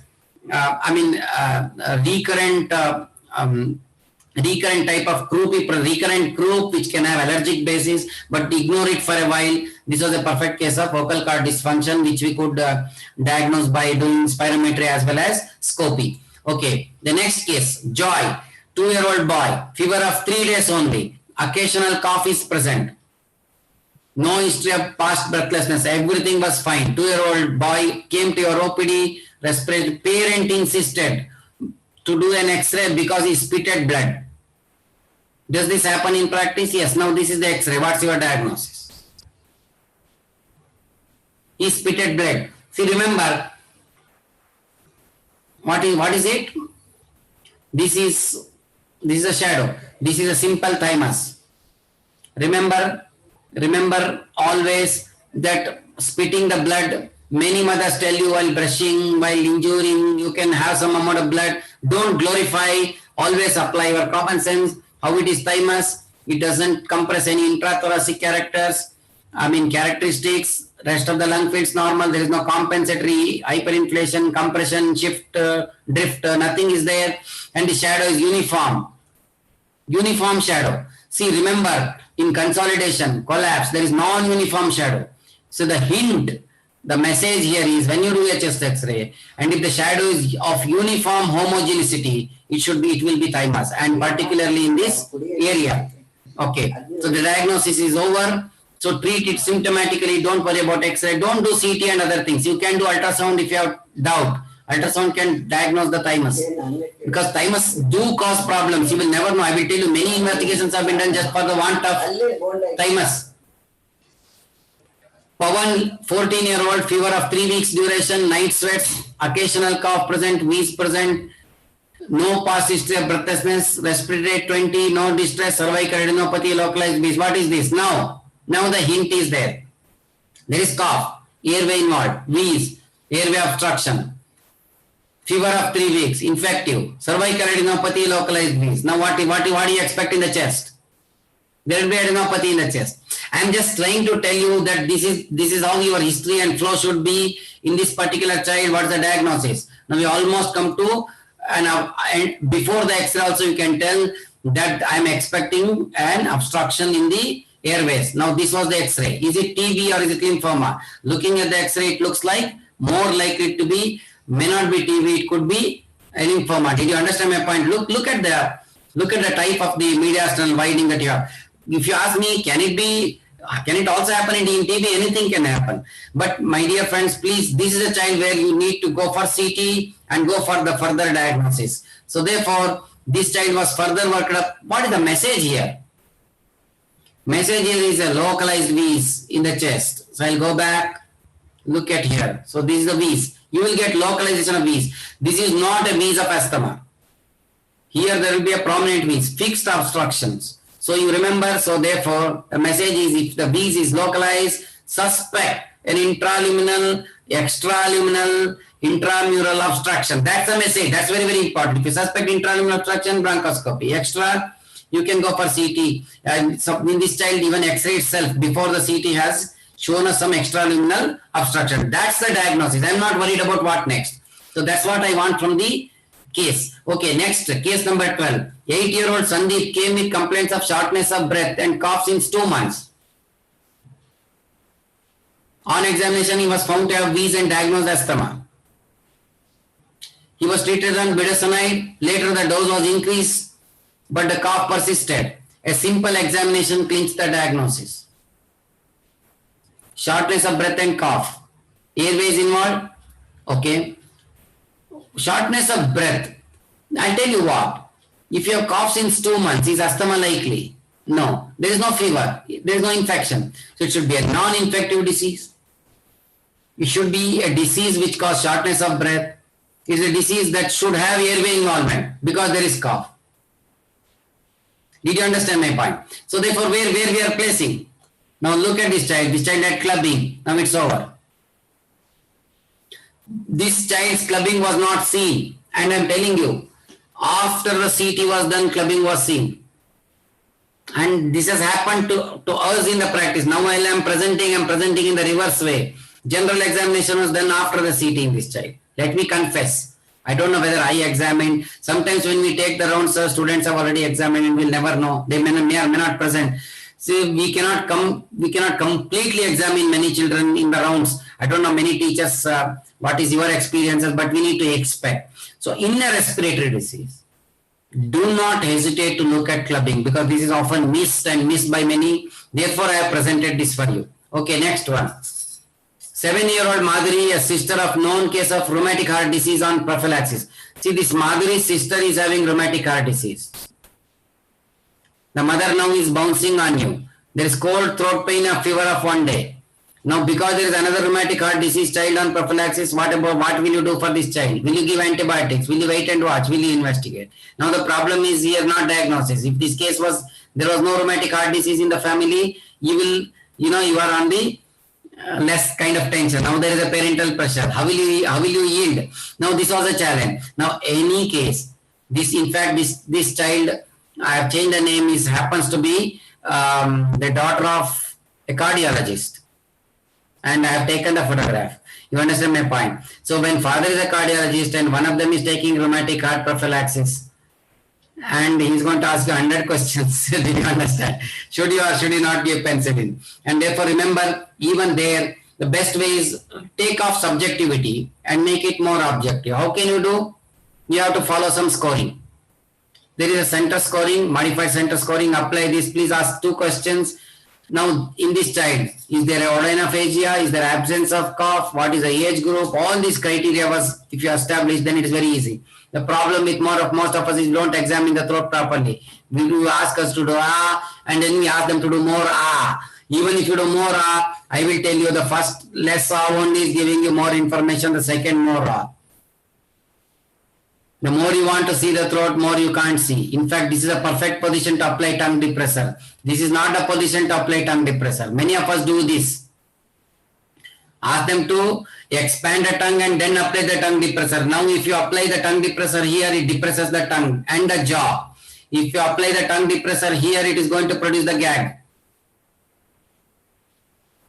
recurrent type of croup, recurrent croup, which can have allergic basis, but ignore it for a while. This was a perfect case of vocal cord dysfunction, which we could diagnose by doing spirometry as well as scopy. Okay, the next case, Joy, 2-year-old boy, fever of 3 days only, occasional cough is present, no history of past breathlessness, everything was fine. 2-year-old boy came to your OPD, respiratory parent insisted to do an X-ray because he spitted blood. Does this happen in practice? Yes. Now this is the X-ray. What's your diagnosis? He spitted blood. See, remember, what is it? This is a shadow. This is a simple thymus. Remember always that spitting the blood, many mothers tell you while brushing, while injuring, you can have some amount of blood. Don't glorify, always apply your common sense. How it is thymus, it doesn't compress any intrathoracic characters. I mean, characteristics, rest of the lung feels normal. There is no compensatory, hyperinflation, compression, shift, drift, nothing is there. And the shadow is uniform. Uniform shadow. See, remember, in consolidation, collapse, there is non-uniform shadow. So the hint, the message here is when you do a chest X-ray, and if the shadow is of uniform homogeneity, it will be thymus, and particularly in this area. Okay, so the diagnosis is over. So treat it symptomatically. Don't worry about X-ray. Don't do CT and other things. You can do ultrasound if you have doubt. Ultrasound can diagnose the thymus, because thymus do cause problems. You will never know. I will tell you, many investigations have been done just for the want of thymus. Pawan, 14-year-old, fever of 3 weeks duration, night sweats, occasional cough present, wheeze present, no past history of breathlessness, respiratory rate 20, no distress, cervical adenopathy, localized wheeze. What is this? Now the hint is there. There is cough, airway involved, wheeze, airway obstruction, fever of 3 weeks, infective, cervical adenopathy, localized wheeze. Now what do you expect in the chest? There will be adenopathy in the chest. I am just trying to tell you that this is how your history and flow should be in this particular child. What is the diagnosis? Now we almost come to, and before the X-ray also you can tell that I am expecting an obstruction in the airways. Now this was the X-ray. Is it TB or is it lymphoma? Looking at the X-ray, it looks like more likely to be, may not be TB, it could be a lymphoma. Did you understand my point? Look at the type of the mediastinal widening that you have. If you ask me, can it also happen in TB? Anything can happen. But my dear friends, please, this is a child where you need to go for CT and go for the further diagnosis. So therefore, this child was further worked up. What is the message here? Message here is a localized wheeze in the chest. So I'll go back, look at here. So this is the wheeze. You will get localization of wheeze. This is not a wheeze of asthma. Here there will be a prominent wheeze, fixed obstructions. So you remember, so therefore the message is, if the wheeze is localized, suspect an intraluminal, extraluminal, intramural obstruction. That's the message. That's very, very important. If you suspect intraluminal obstruction, bronchoscopy. Extra, you can go for CT. And so in this child, even X-ray itself, before the CT has shown us some extraluminal obstruction. That's the diagnosis. I'm not worried about what next. So that's what I want from the case. Okay, next, case number 12. 8-year-old Sandeep came with complaints of shortness of breath and cough since 2 months. On examination, he was found to have wheeze and diagnosed asthma. He was treated on budesonide. Later, the dose was increased, but the cough persisted. A simple examination clinched the diagnosis. Shortness of breath and cough. Airways involved? Okay. Shortness of breath. I'll tell you what. If you have cough since 2 months, is asthma likely? No. There is no fever. There is no infection. So it should be a non-infective disease. It should be a disease which causes shortness of breath. It is a disease that should have airway involvement because there is cough. Did you understand my point? So therefore, where we are placing? Now look at this child. This child had clubbing. Now it's over. This child's clubbing was not seen. And I'm telling you, after the CT was done, clubbing was seen. And this has happened to us in the practice. Now while I'm presenting in the reverse way. General examination was done after the CT in this child. Let me confess. I don't know whether I examined. Sometimes when we take the rounds, students have already examined and we'll never know. They may or may not present. See, we cannot completely examine many children in the rounds. I don't know many teachers, what is your experiences, but we need to expect. So in a respiratory disease, do not hesitate to look at clubbing because this is often missed by many. Therefore, I have presented this for you. Okay, next one. 7-year-old Madhuri, a sister of known case of rheumatic heart disease on prophylaxis. See, this Madhuri's sister is having rheumatic heart disease. The mother now is bouncing on you. There is cold, throat pain, a fever of 1 day. Now, because there is another rheumatic heart disease child on prophylaxis, what will you do for this child? Will you give antibiotics? Will you wait and watch? Will you investigate? Now, the problem is here not diagnosis. If this case was, there was no rheumatic heart disease in the family, you are on the less kind of tension. Now there is a parental pressure. How will you yield? Now this was a challenge. Now any case, this child, I have changed the name, happens to be the daughter of a cardiologist, and I have taken the photograph. You understand my point? So when father is a cardiologist and one of them is taking rheumatic heart prophylaxis, and he's going to ask you 100 questions, do you understand? Should you or should you not give penicillin? And therefore remember, even there, the best way is take off subjectivity and make it more objective. How can you do? You have to follow some scoring. There is a center scoring, modified center scoring, apply this, please ask 2 questions. Now, in this child, is there a odynophagia? Is there absence of cough? What is the age group? All these criteria was, if you establish, then it is very easy. The problem with most of us is don't examine the throat properly. We do ask us to do and then we ask them to do more Even if you do more I will tell you the first less only is giving you more information, the second more The more you want to see the throat, more you can't see. In fact, this is a perfect position to apply tongue depressor. This is not a position to apply tongue depressor. Many of us do this. Ask them to expand the tongue and then apply the tongue depressor. Now, if you apply the tongue depressor here, it depresses the tongue and the jaw. If you apply the tongue depressor here, it is going to produce the gag.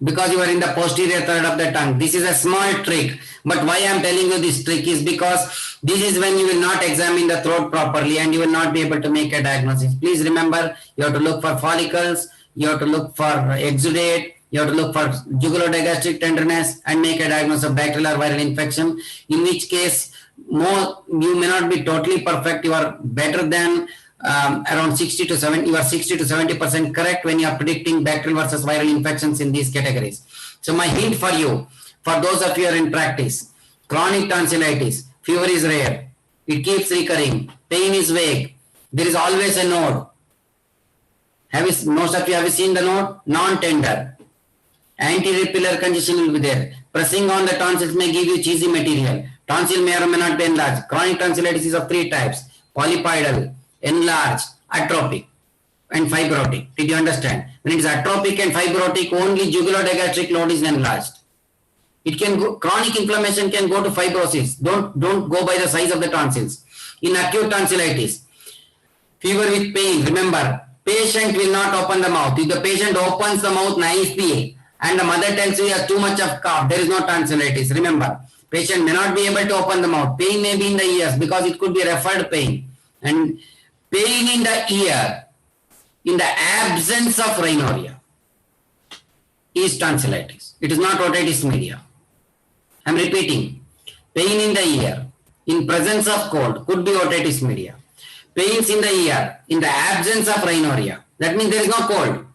Because you are in the posterior third of the tongue. This is a small trick. But why I am telling you this trick is because this is when you will not examine the throat properly and you will not be able to make a diagnosis. Please remember, you have to look for follicles, you have to look for exudate, you have to look for jugulogastric tenderness and make a diagnosis of bacterial or viral infection. In which case, you may not be totally perfect. You are better than around 60 to 70. You are 60 to 70% correct when you are predicting bacterial versus viral infections in these categories. So my hint for you, for those of you who are in practice, chronic tonsillitis, fever is rare, it keeps recurring, pain is vague, there is always a node. Most of you have seen the node? Non-tender. Anti-repealer congestion will be there. Pressing on the tonsils may give you cheesy material. Tonsil may or may not be enlarged. Chronic tonsillitis is of 3 types: polypoidal, enlarged, atrophic, and fibrotic. Did you understand? When it is atrophic and fibrotic, only jugulogastric node is enlarged. It can go, chronic inflammation can go to fibrosis. Don't go by the size of the tonsils. In acute tonsillitis, fever with pain, remember, patient will not open the mouth. If the patient opens the mouth nicely and the mother tells you he has too much of cough, there is no tonsillitis. Remember, patient may not be able to open the mouth. Pain may be in the ears because it could be referred pain. And pain in the ear, in the absence of rhinorrhea, is tonsillitis. It is not otitis media. I am repeating, pain in the ear, in presence of cold, could be otitis media. Pains in the ear, in the absence of rhinorrhea, that means there is no cold.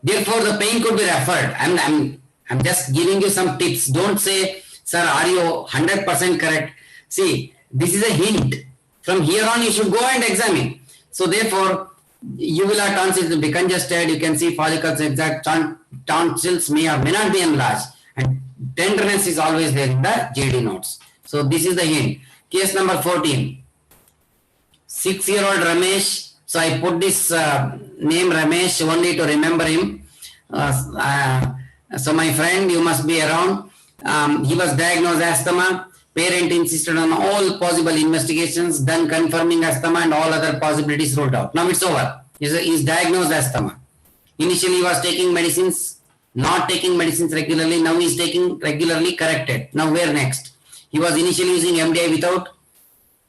Therefore, the pain could be referred. I'm just giving you some tips. Don't say, sir, are you 100% correct? See, this is a hint. From here on, you should go and examine. So therefore, you will have tonsils to be congested. You can see follicles, exact tonsils may or may not be enlarged. And tenderness is always there in the JD notes. So this is the hint. Case number 14. 6-year-old Ramesh. So I put this name Ramesh only to remember him. So my friend, you must be around. He was diagnosed asthma. Parent insisted on all possible investigations done confirming asthma and all other possibilities ruled out. Now it's over. He's diagnosed asthma. Initially he was taking medicines, not taking medicines regularly. Now he's taking regularly, corrected. Now where next? He was initially using MDI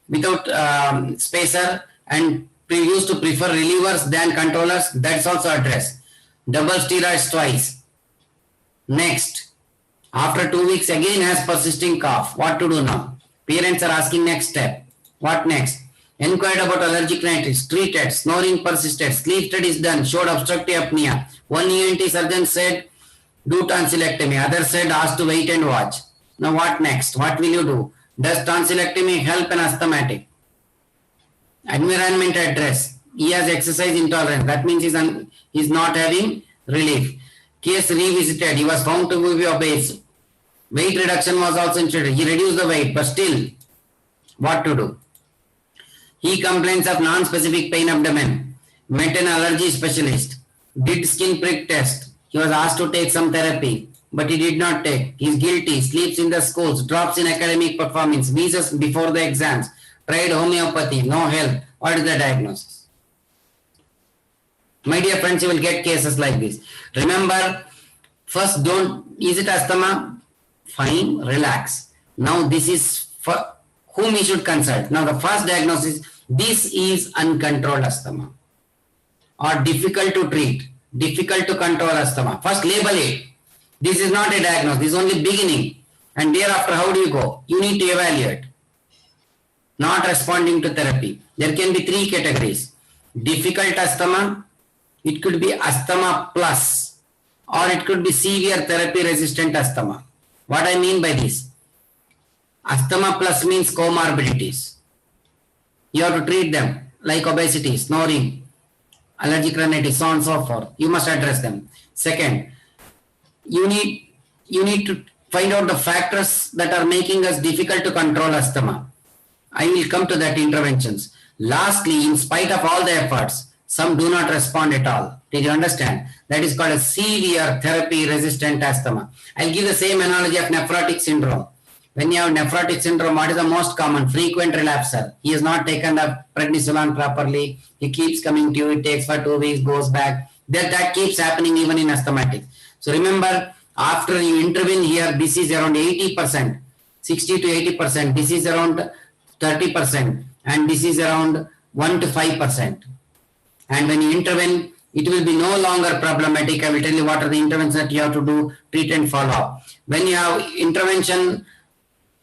without spacer and used to prefer relievers than controllers. That's also addressed. Double steroids twice. Next. After 2 weeks again has persisting cough. What to do now? Parents are asking next step. What next? Inquired about allergic rhinitis. Treated. Snoring persisted. Sleep studies done. Showed obstructive apnea. One ENT surgeon said do tonsillectomy. Other said ask to wait and watch. Now what next? What will you do? Does tonsillectomy help an asthmatic? Environment address. He has exercise intolerance. That means he's not having relief. Case revisited. He was found to be obese. Weight reduction was also instituted. He reduced the weight, but still, what to do? He complains of non-specific pain abdomen. Went an allergy specialist. Did skin prick test. He was asked to take some therapy, but he did not take. He's guilty. Sleeps in the schools. Drops in academic performance. Wheezes before the exams. Tried homeopathy. No help. What is the diagnosis? My dear friends, you will get cases like this. Remember, first is it asthma? Fine, relax. Now this is for whom you should consult. Now the first diagnosis, this is uncontrolled asthma or difficult to treat, difficult to control asthma. First label it. This is not a diagnosis, this is only beginning. And thereafter, how do you go? You need to evaluate. Not responding to therapy. There can be 3 categories. Difficult asthma, it could be asthma plus, or it could be severe therapy resistant asthma. What I mean by this? Asthma plus means comorbidities. You have to treat them like obesity, snoring, allergic rhinitis, so on and so forth. You must address them. Second, you need to find out the factors that are making us difficult to control asthma. I will come to that interventions. Lastly, in spite of all the efforts, some do not respond at all. Did you understand? That is called a severe therapy resistant asthma. I'll give the same analogy of nephrotic syndrome. When you have nephrotic syndrome, what is the most common? Frequent relapser. He has not taken the prednisolone properly. He keeps coming to you. It takes for 2 weeks, goes back. That keeps happening even in asthmatics. So remember, after you intervene here, this is around 80%, 60 to 80%. This is around 30%, and this is around 1 to 5%. And when you intervene, it will be no longer problematic. I will tell you what are the interventions that you have to do, treat and follow up. When you have intervention,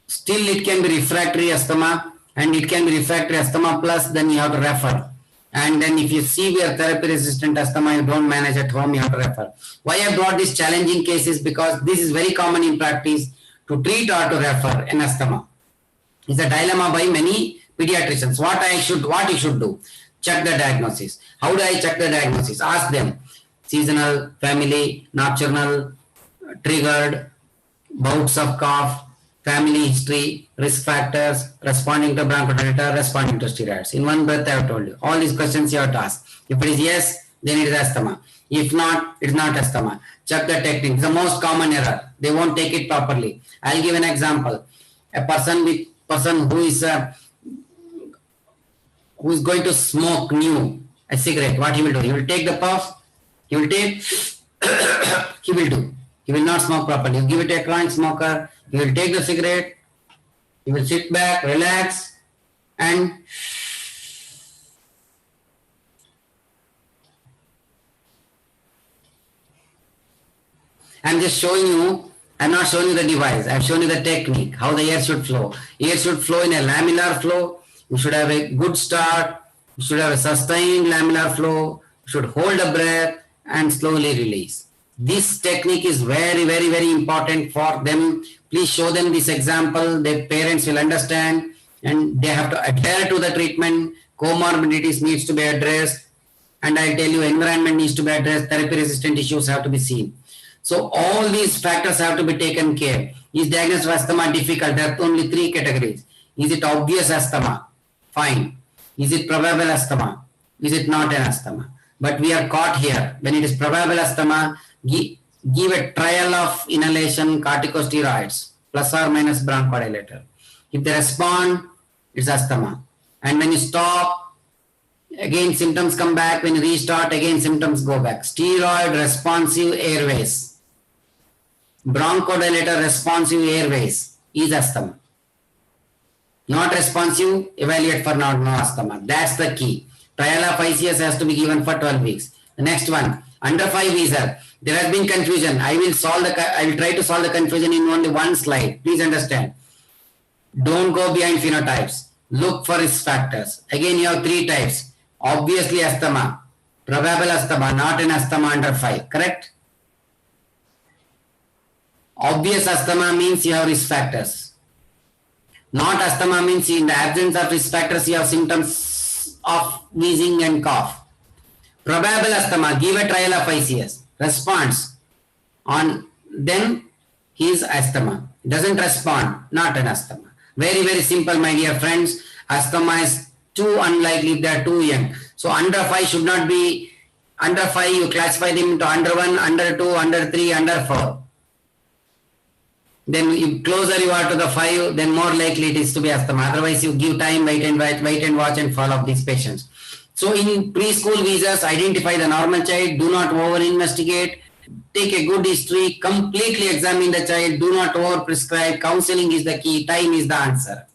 still it can be refractory asthma, and it can be refractory asthma plus, then you have to refer. And then if you severe therapy resistant asthma, you don't manage at home, you have to refer. Why I brought these challenging cases? Because this is very common in practice, to treat or to refer an asthma. It's a dilemma by many pediatricians. What you should do? Check the diagnosis. How do I check the diagnosis? Ask them. Seasonal, family, nocturnal, triggered, bouts of cough, family history, risk factors, responding to bronchodilator, responding to steroids. In one breath, I have told you. All these questions you have to ask. If it is yes, then it is asthma. If not, it is not asthma. Check the technique. It's the most common error. They won't take it properly. I'll give an example. A person who is going to smoke a cigarette, what he will do? He will take the puff, he will take, he will do. He will not smoke properly. You give it to a chronic smoker, he will take the cigarette, he will sit back, relax, and I'm just showing you, I'm not showing you the device, I've shown you the technique, how the air should flow. Air should flow in a laminar flow. You should have a good start. You should have a sustained laminar flow. You should hold a breath and slowly release. This technique is very, very, very important for them. Please show them this example. Their parents will understand, and they have to adhere to the treatment. Comorbidities needs to be addressed. And I'll tell you, environment needs to be addressed. Therapy resistant issues have to be seen. So all these factors have to be taken care. Is diagnosis of asthma difficult? There are only 3 categories. Is it obvious asthma? Fine. Is it probable asthma? Is it not an asthma? But we are caught here. When it is probable asthma, give a trial of inhalation corticosteroids plus or minus bronchodilator. If they respond, it's asthma. And when you stop, again symptoms come back. When you restart, again symptoms go back. Steroid responsive airways. Bronchodilator responsive airways is asthma. Not responsive, evaluate for no asthma. That's the key. Trial of ICS has to be given for 12 weeks. The next one, under 5 Wheezer. There has been confusion. I will try to solve the confusion in only one slide. Please understand. Don't go behind phenotypes. Look for risk factors. Again, you have 3 types. Obviously asthma, probable asthma, not an asthma under 5. Correct? Obvious asthma means you have risk factors. Not asthma means in the absence of risk factors, you have symptoms of wheezing and cough. Probable asthma, give a trial of ICS. Responds on, then he is asthma. Doesn't respond, not an asthma. Very, very simple, my dear friends. Asthma is too unlikely if they are too young. So under 5 should not be, under 5 you classify them into under 1, under 2, under 3, under 4. Then if closer you are to the 5, then more likely it is to be asthma. Otherwise you give time, wait and watch and follow up these patients. So in preschool visas, identify the normal child, do not over investigate, take a good history, completely examine the child, do not over prescribe, counseling is the key, time is the answer.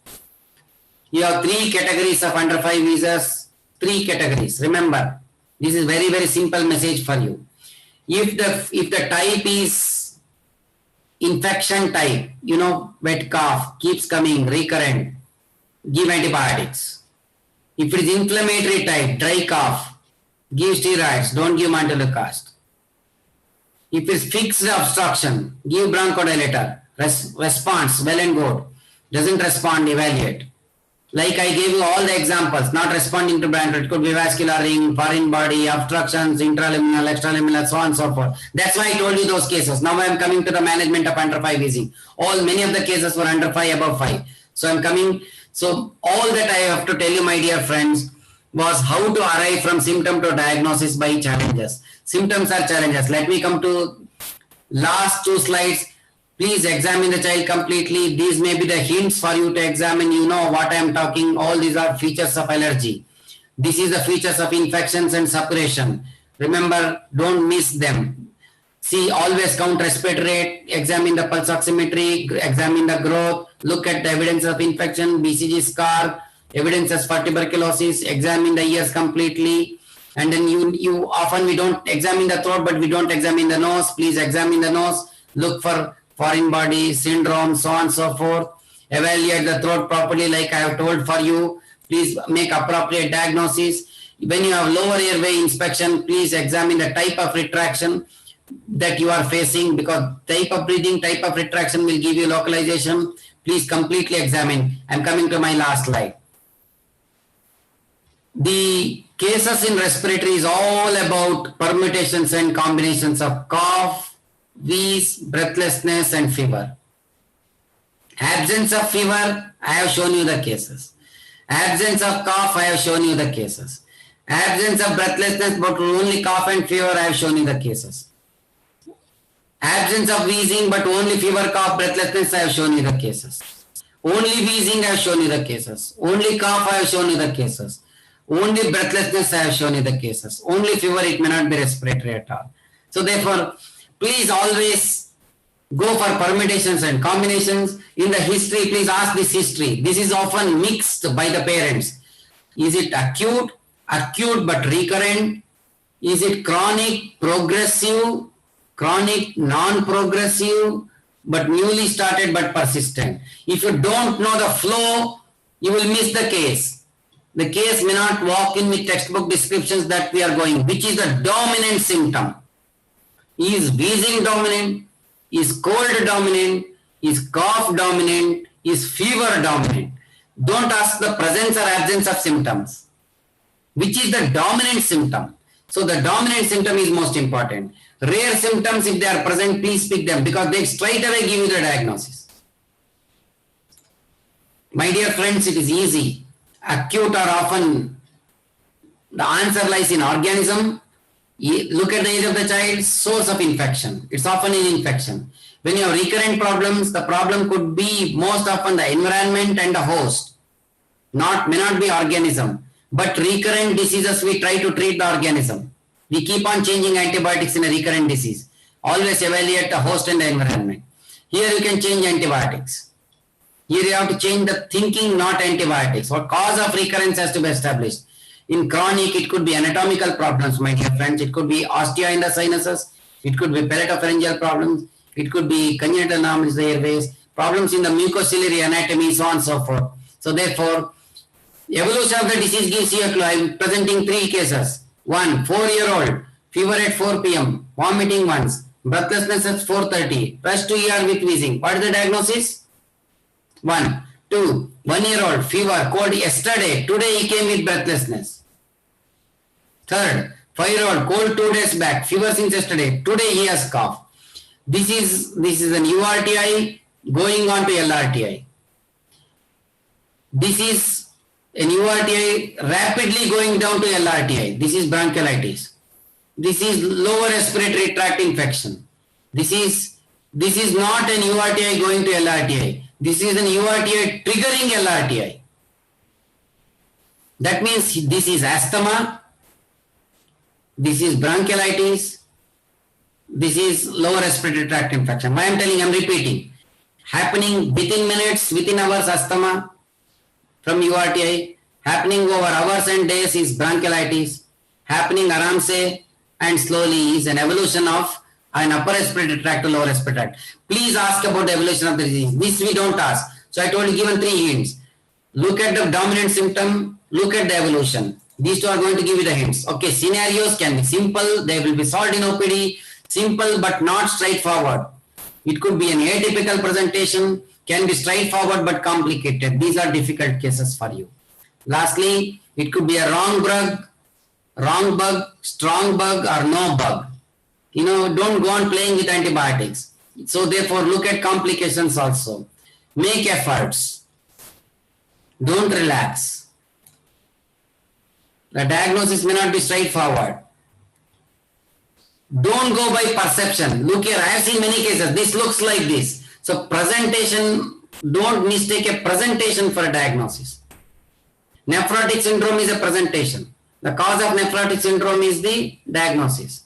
You have 3 categories of under 5 visas, 3 categories. Remember, this is very, very simple message for you. If the type is infection type, wet cough, keeps coming, recurrent, give antibiotics. If it is inflammatory type, dry cough, give steroids, don't give montelukast. If it's fixed obstruction, give bronchodilator. Response, well and good. Doesn't respond, evaluate. Like I gave you all the examples, not responding to bronchodilator. It could be vascular ring, foreign body, obstructions, intraliminal, extraliminal, so on and so forth. That's why I told you those cases. Now I am coming to the management of under 5 wheezing. Many of the cases were under 5, above 5. So all that I have to tell you, my dear friends, was how to arrive from symptom to diagnosis by challenges. Symptoms are challenges. Let me come to last 2 slides. Please examine the child completely. These may be the hints for you to examine. You know what I am talking. All these are features of allergy. This is the features of infections and suppuration. Remember, don't miss them. See, always count respiratory rate, examine the pulse oximetry, examine the growth, look at the evidence of infection, BCG scar, evidences for tuberculosis, examine the ears completely. And then we don't examine the throat, but we don't examine the nose. Please examine the nose, look for foreign body, syndrome, so on and so forth. Evaluate the throat properly like I have told for you. Please make appropriate diagnosis. When you have lower airway inspection, please examine the type of retraction that you are facing, because type of breathing, type of retraction will give you localization. Please completely examine. I'm coming to my last slide. The cases in respiratory is all about permutations and combinations of cough, wheeze, breathlessness, and fever. Absence of fever, I have shown you the cases. Absence of cough, I have shown you the cases. Absence of breathlessness, but only cough and fever, I have shown you the cases. Absence of wheezing, but only fever, cough, breathlessness, I have shown you the cases. Only wheezing, I have shown you the cases. Only cough, I have shown you the cases. Only breathlessness, I have shown you the cases. Only fever, it may not be respiratory at all. So therefore, please always go for permutations and combinations. In the history, please ask this history. This is often mixed by the parents. Is it acute? Acute but recurrent? Is it chronic, progressive? Chronic, non-progressive, but newly started but persistent. If you don't know the flow, you will miss the case. The case may not walk in with textbook descriptions that we are going. Which is the dominant symptom? Is wheezing dominant? Is cold dominant? Is cough dominant? Is fever dominant? Don't ask the presence or absence of symptoms. Which is the dominant symptom? So the dominant symptom is most important. Rare symptoms, if they are present, please pick them, because they straight away give you the diagnosis. My dear friends, it is easy. Acute or often, the answer lies in organism. Look at the age of the child, source of infection. It's often in infection. When you have recurrent problems, the problem could be most often the environment and the host. May not be organism. But recurrent diseases, we try to treat the organism. We keep on changing antibiotics in a recurrent disease. Always evaluate the host and the environment. Here you can change antibiotics. Here you have to change the thinking, not antibiotics. What cause of recurrence has to be established. In chronic, it could be anatomical problems, my dear friends. It could be ostia in the sinuses. It could be palatopharyngeal problems. It could be congenital anomalies of the airways, problems in the mucociliary anatomy, so on and so forth. So therefore, evolution of the disease gives you a clue. I am presenting 3 cases. 1, 4-year-old, fever at 4 p.m., vomiting once, breathlessness at 4:30, rushed to ER with wheezing. What is the diagnosis? 1. 2, 1-year-old, fever, cold yesterday, today he came with breathlessness. 3rd, 5-year-old, cold 2 days back, fever since yesterday, today he has cough. This is an URTI going on to LRTI. This is an URTI rapidly going down to LRTI. This is bronchiolitis. This is lower respiratory tract infection. This is not an URTI going to LRTI. This is an URTI triggering LRTI. That means this is asthma, this is bronchiolitis, this is lower respiratory tract infection. Why I'm telling, I'm repeating. Happening within minutes, within hours, asthma from URTI. Happening over hours and days is bronchiolitis. Happening aram se and slowly is an evolution of an upper respiratory tract to lower respiratory tract. Please ask about the evolution of the disease. This we don't ask. So I told you, given 3 hints. Look at the dominant symptom, look at the evolution. These two are going to give you the hints. Okay, scenarios can be simple, they will be solved in OPD, simple but not straightforward. It could be an atypical presentation, can be straightforward but complicated. These are difficult cases for you. Lastly, it could be a wrong bug, strong bug or no bug. You know, don't go on playing with antibiotics. So therefore, look at complications also. Make efforts. Don't relax. The diagnosis may not be straightforward. Don't go by perception. Look here, I have seen many cases. This looks like this. So presentation, don't mistake a presentation for a diagnosis. Nephrotic syndrome is a presentation. The cause of nephrotic syndrome is the diagnosis.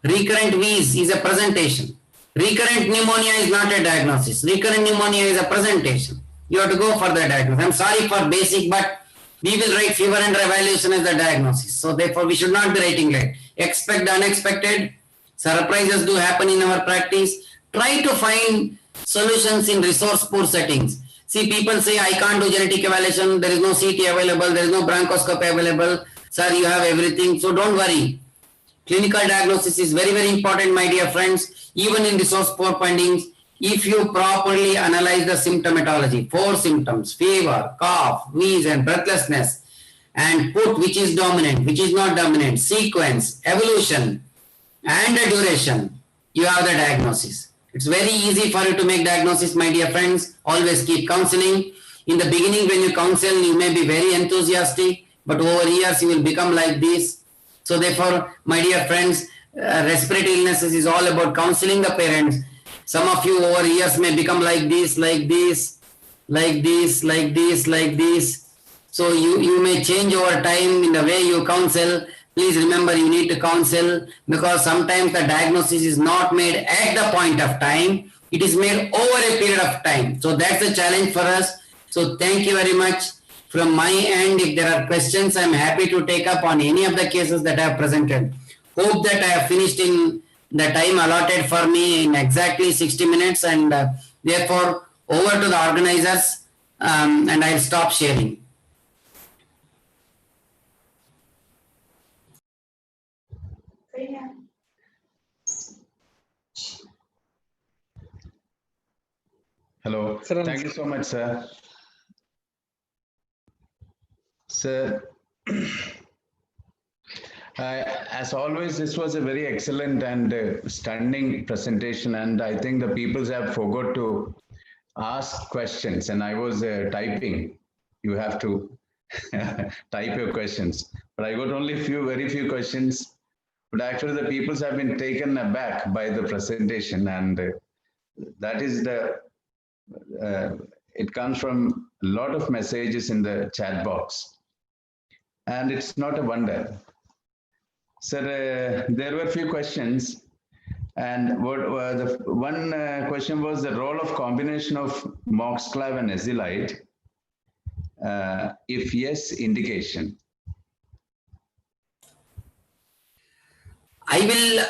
Recurrent wheeze is a presentation. Recurrent pneumonia is not a diagnosis. Recurrent pneumonia is a presentation. You have to go for the diagnosis. I'm sorry for basic, but we will write fever and evaluation as the diagnosis. So therefore, we should not be writing like expect the unexpected. Surprises do happen in our practice. Try to find solutions in resource poor settings. See, people say, I can't do genetic evaluation. There is no CT available. There is no bronchoscopy available. Sir, you have everything. So don't worry. Clinical diagnosis is very, very important, my dear friends. Even in resource poor findings, if you properly analyze the symptomatology, 4 symptoms, fever, cough, wheeze and breathlessness, and put which is dominant, which is not dominant, sequence, evolution, and the duration, you have the diagnosis. It's very easy for you to make diagnosis, my dear friends. Always keep counseling. In the beginning, when you counsel, you may be very enthusiastic, but over years, you will become like this. So therefore, my dear friends, respiratory illnesses is all about counseling the parents. Some of you over years may become like this, like this, like this, like this, like this. So you may change over time in the way you counsel. Please remember, you need to counsel because sometimes the diagnosis is not made at the point of time. It is made over a period of time. So that's a challenge for us. So thank you very much. From my end, if there are questions, I'm happy to take up on any of the cases that I have presented. Hope that I have finished in the time allotted for me in exactly 60 minutes and therefore over to the organizers and I'll stop sharing. Hello. Thank you so much, sir. Sir, as always, this was a very excellent and stunning presentation, and I think the peoples have forgot to ask questions, and I was typing. You have to type your questions, but I got only very few questions. But actually, the peoples have been taken aback by the presentation, and that is the. It comes from a lot of messages in the chat box, and it's not a wonder. Sir, there were a few questions, and what the one question was the role of combination of Moxiclav and Azilide. If yes, indication. I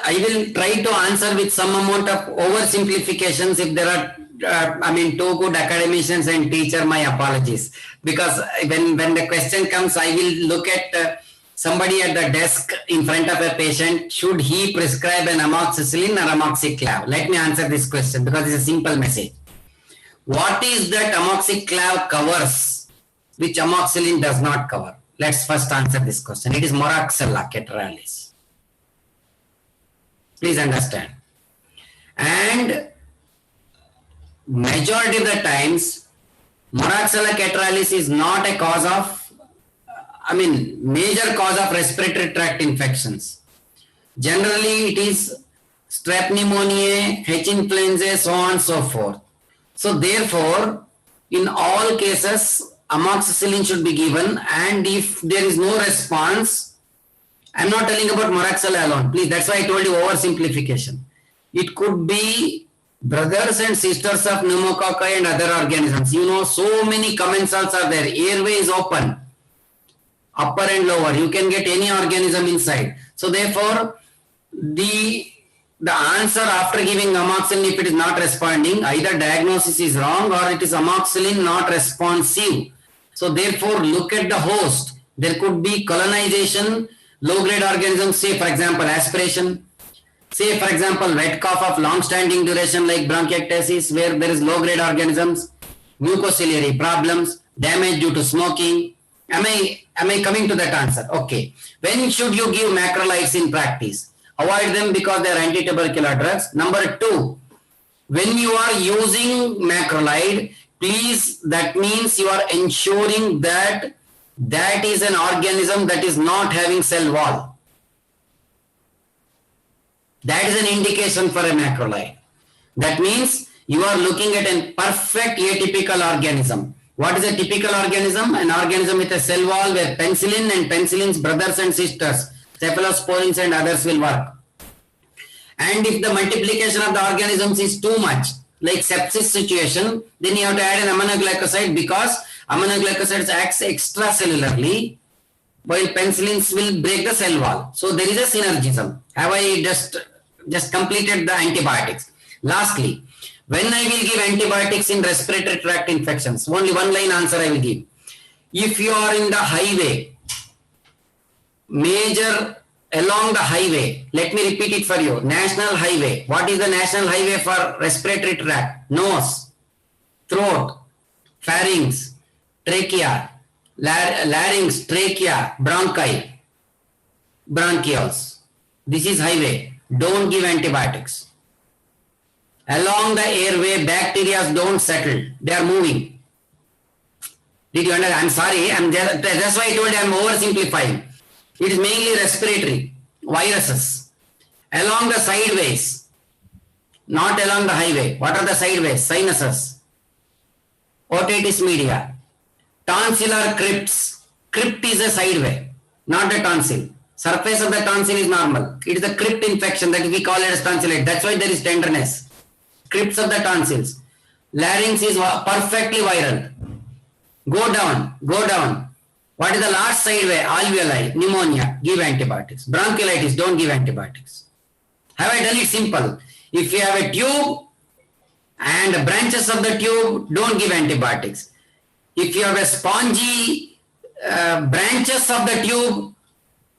will try to answer with some amount of oversimplifications. If there are, two good academicians and teacher, my apologies. Because when the question comes, I will look at somebody at the desk in front of a patient. Should he prescribe an amoxicillin or amoxiclav? Let me answer this question because it's a simple message. What is that amoxiclav covers, which amoxicillin does not cover? Let's first answer this question. It is Moraxella catarrhalis. Please understand. And majority of the times, Moraxella catarrhalis is not a cause of, major cause of respiratory tract infections. Generally, it is strep pneumoniae, H. influenzae, so on and so forth. So therefore, in all cases, amoxicillin should be given, and if there is no response, I'm not telling about Moraxella alone. Please, that's why I told you oversimplification. It could be brothers and sisters of pneumococci and other organisms. You know, so many commensals are there. Airway is open, upper and lower. You can get any organism inside. So therefore, the answer after giving amoxicillin, if it is not responding, either diagnosis is wrong or it is amoxicillin not responsive. So therefore, look at the host. There could be colonization, low-grade organisms, say for example aspiration, say for example wet cough of long-standing duration like bronchiectasis where there is low-grade organisms, mucociliary problems, damage due to smoking. Am I coming to that answer? Okay. When should you give macrolides in practice? Avoid them because they are anti-tubercular drugs. Number 2, when you are using macrolide, please, that means you are ensuring that that is an organism that is not having cell wall. That is an indication for a macrolide. That means you are looking at a perfect atypical organism. What is a typical organism? An organism with a cell wall where penicillin and penicillin's brothers and sisters, cephalosporins and others will work. And if the multiplication of the organisms is too much, like sepsis situation, then you have to add an aminoglycoside because aminoglycosides acts extracellularly while penicillins will break the cell wall. So there is a synergism. Have I just completed the antibiotics? Lastly, when I will give antibiotics in respiratory tract infections, only one line answer I will give. If you are in the highway, major along the highway, let me repeat it for you. National highway. What is the national highway for respiratory tract? Nose, throat, pharynx, trachea, larynx, trachea, bronchi, bronchioles. This is highway. Don't give antibiotics. Along the airway, bacteria don't settle. They are moving. Did you understand? I'm sorry. That's why I told you I'm oversimplifying. It is mainly respiratory, viruses. Along the sideways, not along the highway. What are the sideways? Sinuses, otitis media, tonsillar crypts. Crypt is a sideway, not the tonsil. Surface of the tonsil is normal. It is a crypt infection that we call it as tonsillitis. That's why there is tenderness. Crypts of the tonsils. Larynx is perfectly viral. Go down, go down. What is the last sideway? Alveoli, pneumonia, give antibiotics. Bronchiolitis, don't give antibiotics. Have I done it simple? If you have a tube and branches of the tube, don't give antibiotics. If you have a spongy branches of the tube,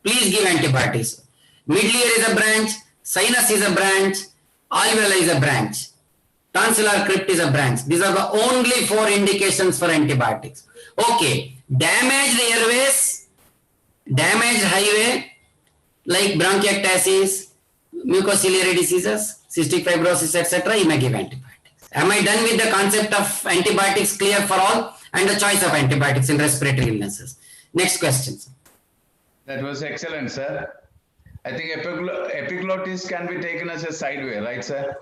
please give antibiotics. Middle ear is a branch, sinus is a branch, alveoli is a branch, tonsillar crypt is a branch. These are the only 4 indications for antibiotics. Okay. Damaged airways, damaged highway, like bronchiectasis, mucociliary diseases, cystic fibrosis, etc., you may give antibiotics. Am I done with the concept of antibiotics clear for all and the choice of antibiotics in respiratory illnesses? Next question. That was excellent, sir. I think epiglottis can be taken as a sideway, right, sir?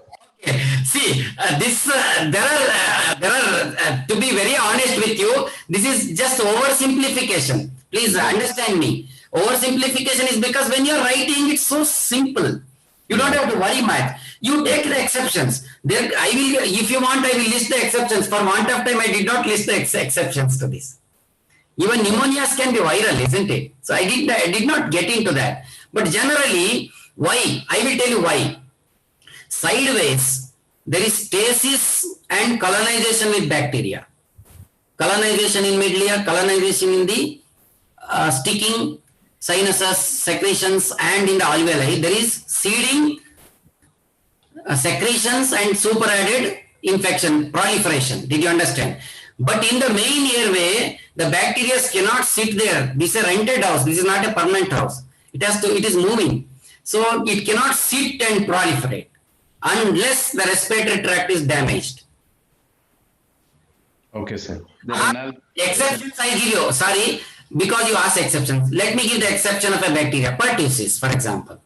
See, there are to be very honest with you, this is just oversimplification. Please understand me. Oversimplification is because when you're writing, it's so simple. You don't have to worry much. You take the exceptions. There, if you want, I will list the exceptions. For want of time, I did not list the exceptions to this. Even pneumonias can be viral, isn't it? So I did not get into that. But generally, why? I will tell you why. Sideways, there is stasis and colonization with bacteria. Colonization in middle ear, colonization in the sticking sinuses, secretions, and in the alveoli. There is seeding, secretions, and superadded infection, proliferation. Did you understand? But in the main airway, the bacteria cannot sit there. This is a rented house. This is not a permanent house. It is moving. So it cannot sit and proliferate unless the respiratory tract is damaged. Okay, sir. Exceptions I give you, sorry, because you asked exceptions. Let me give the exception of a bacteria, pertussis, for example.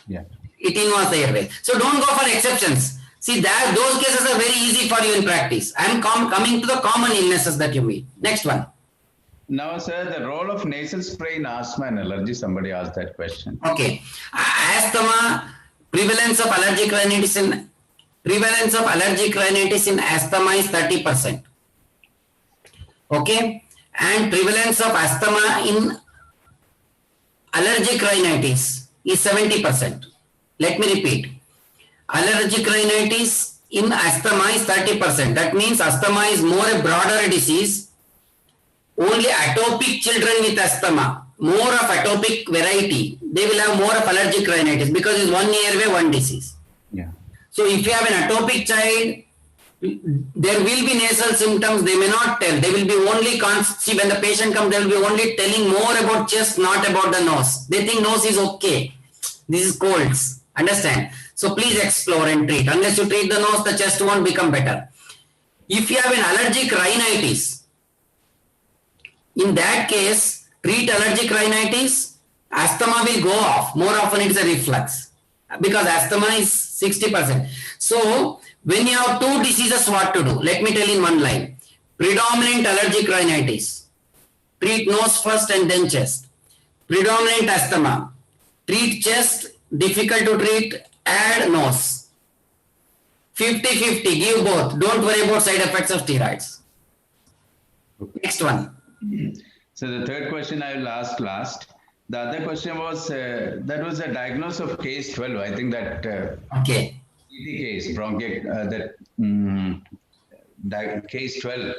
Yeah. It involves the airway. So don't go for exceptions. See, those cases are very easy for you in practice. I am coming to the common illnesses that you meet. Next one. Now, sir, the role of nasal spray in asthma and allergy, somebody asked that question. Okay. Asthma, prevalence of allergic rhinitis in asthma is 30%. Okay. And prevalence of asthma in allergic rhinitis is 70%. Let me repeat. Allergic rhinitis in asthma is 30%. That means asthma is more a broader disease. Only atopic children with asthma, more of atopic variety, they will have more of allergic rhinitis because it's one airway, one disease. Yeah. So if you have an atopic child, there will be nasal symptoms, they may not tell. They will be only, see when the patient comes, they will be only telling more about chest, not about the nose. They think nose is okay. This is colds. Understand? So please explore and treat. Unless you treat the nose, the chest won't become better. If you have an allergic rhinitis, in that case, treat allergic rhinitis, asthma will go off. More often it's a reflux because asthma is 60%. So when you have two diseases, what to do? Let me tell in one line. Predominant allergic rhinitis, treat nose first and then chest. Predominant asthma, treat chest, difficult to treat, add nose. 50-50, give both. Don't worry about side effects of steroids. Next one. So the third question I will ask last. The other question was, that was a diagnosis of case 12. I think that Okay. CT case, case 12.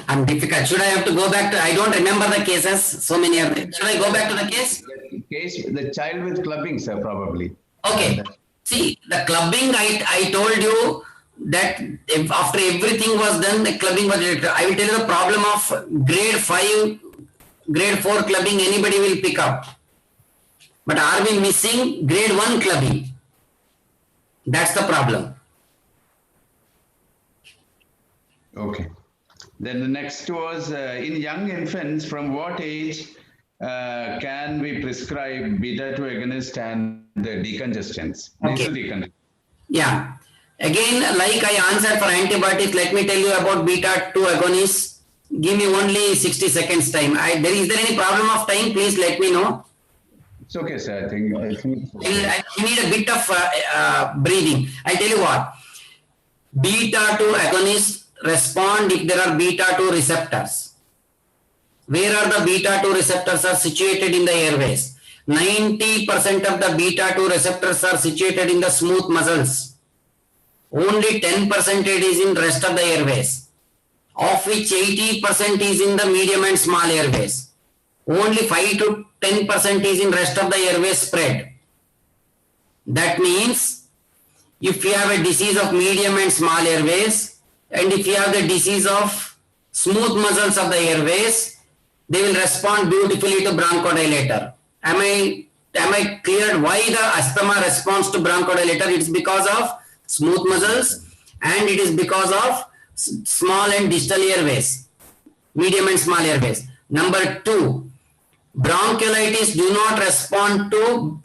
I'm difficult. Should I have to go back to, I don't remember the cases. So many are there. Should I go back to the case? The child with clubbing, sir, probably. Okay. See, the clubbing, I told you that if after everything was done, the clubbing was related. I will tell you the problem of grade 5, grade 4 clubbing, anybody will pick up. But are we missing grade 1 clubbing? That's the problem. Okay. Then the next was, in young infants, from what age can we prescribe beta-2 agonist and the decongestants? Okay. Nasal decongestants. Yeah. Again, like I answered for antibiotics, let me tell you about beta-2 agonists. Give me only 60 seconds time. Is there any problem of time? Please let me know. It's okay, sir. I think I need a bit of breathing. I tell you what. Beta-2 agonists respond if there are beta-2 receptors. Where are the beta-2 receptors are situated in the airways? 90% of the beta-2 receptors are situated in the smooth muscles. Only 10% is in rest of the airways, of which 80% is in the medium and small airways. Only 5 to 10% is in rest of the airways spread. That means if you have a disease of medium and small airways, and if you have the disease of smooth muscles of the airways, they will respond beautifully to bronchodilator. Am I clear why the asthma responds to bronchodilator? It's because of smooth muscles and it is because of small and distal airways, medium and small airways. Number 2, bronchiolitis do not respond to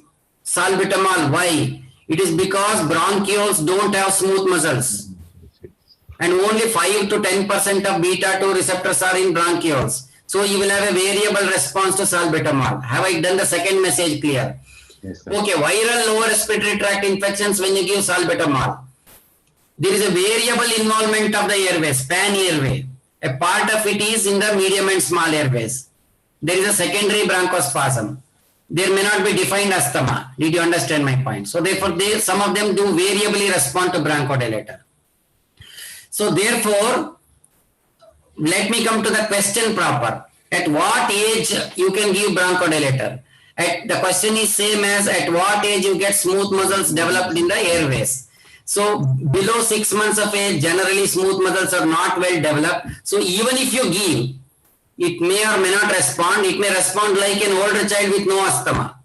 salbutamol. Why? It is because bronchioles don't have smooth muscles. And only 5 to 10% of beta-2 receptors are in bronchioles. So you will have a variable response to salbutamol. Have I done the second message clear? Yes, sir. Okay, viral lower respiratory tract infections when you give salbutamol. There is a variable involvement of the airways, pan airway. A part of it is in the medium and small airways. There is a secondary bronchospasm. There may not be defined asthma. Did you understand my point? So therefore, some of them do variably respond to bronchodilator. So therefore, let me come to the question proper. At what age you can give bronchodilator? The question is same as at what age you get smooth muscles developed in the airways. So below 6 months of age, generally smooth muscles are not well developed. So even if you give, it may or may not respond. It may respond like an older child with no asthma.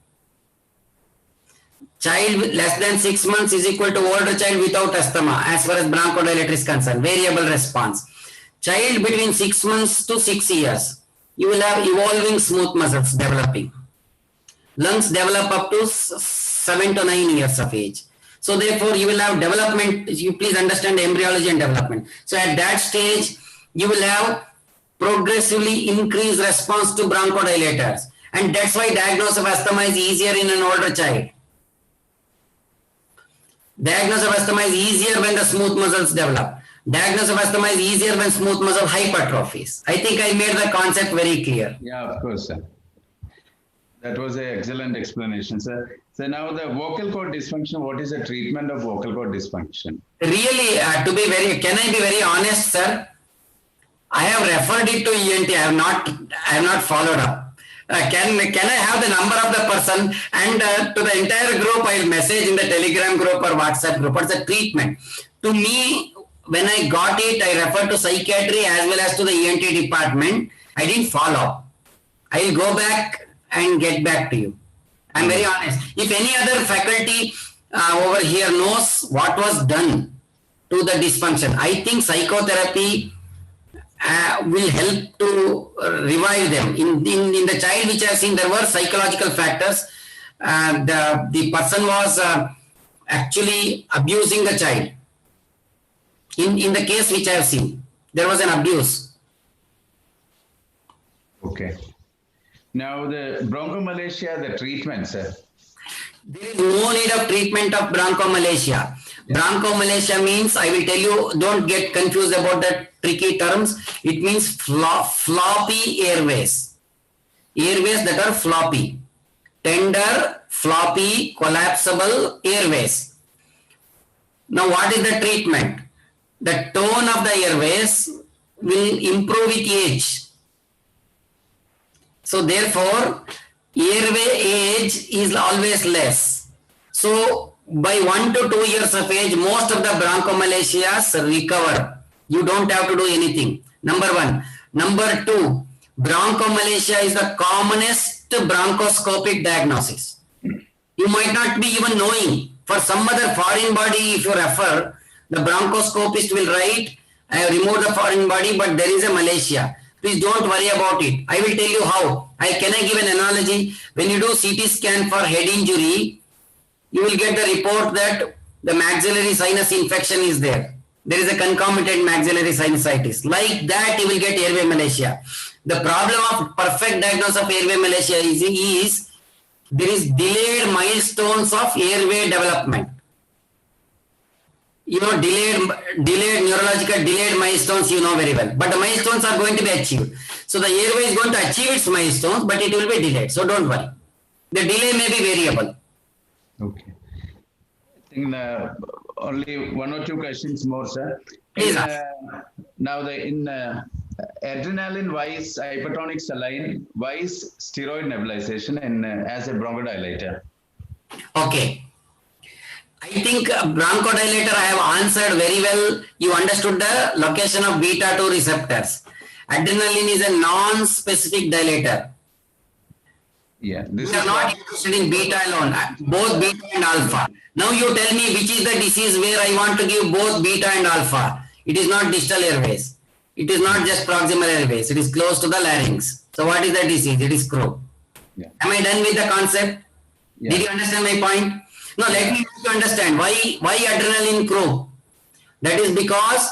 Child with less than 6 months is equal to older child without asthma as far as bronchodilator is concerned. Variable response. Child between 6 months to 6 years, you will have evolving smooth muscles developing. Lungs develop up to 7 to 9 years of age. So therefore, you will have development. You please understand embryology and development. So at that stage, you will have progressively increase response to bronchodilators. And that's why diagnosis of asthma is easier in an older child. Diagnosis of asthma is easier when the smooth muscles develop. Diagnosis of asthma is easier when smooth muscle hypertrophies. I think I made the concept very clear. Yeah, of course, sir. That was an excellent explanation, sir. So now the vocal cord dysfunction, what is the treatment of vocal cord dysfunction? Really, can I be very honest, sir? I have referred it to ENT. I have not followed up. Can I have the number of the person, and to the entire group I'll message in the Telegram group or WhatsApp group. What's the treatment? To me, when I got it, I referred to psychiatry as well as to the ENT department. I didn't follow. I'll go back and get back to you. I'm very honest. If any other faculty over here knows what was done to the dysfunction, I think psychotherapy will help to revive them. In the child which I have seen, there were psychological factors. The person was actually abusing the child. In the case which I have seen, there was an abuse. Okay. Now the bronchomalacia, the treatment, sir. There is no need of treatment of bronchomalacia. Bronchomalacia means, I will tell you, don't get confused about the tricky terms. It means floppy airways. Airways that are floppy. Tender, floppy, collapsible airways. Now what is the treatment? The tone of the airways will improve with age. So therefore, airway age is always less. So by 1 to 2 years of age, most of the bronchomalaccias recover. You don't have to do anything. Number one. Number two, bronchomalacia is the commonest bronchoscopic diagnosis. You might not be even knowing. For some other foreign body, if you refer, the bronchoscopist will write, I have removed the foreign body, but there is a malacia. Please don't worry about it. I will tell you how. Can I give an analogy? When you do CT scan for head injury, you will get the report that the maxillary sinus infection is there. There is a concomitant maxillary sinusitis. Like that, you will get airway malacia. The problem of perfect diagnosis of airway malacia is there is delayed milestones of airway development. You know, delayed neurological delayed milestones, you know very well. But the milestones are going to be achieved. So the airway is going to achieve its milestones, but it will be delayed. So don't worry. The delay may be variable. Okay. I think only one or two questions more, sir. Please In, ask. now in adrenaline wise hypertonic saline wise steroid nebulization and as a bronchodilator. Okay. I think bronchodilator I have answered very well. You understood the location of beta-2 receptors. Adrenaline is a non-specific dilator. Yeah, this We is are not interested in beta alone, both beta and alpha. Now you tell me which is the disease where I want to give both beta and alpha. It is not distal airways. It is not just proximal airways. It is close to the larynx. So what is the disease? It is CRO. Yeah. Am I done with the concept? Yeah. Did you understand my point? Now let me make you understand why adrenaline CRO. That is because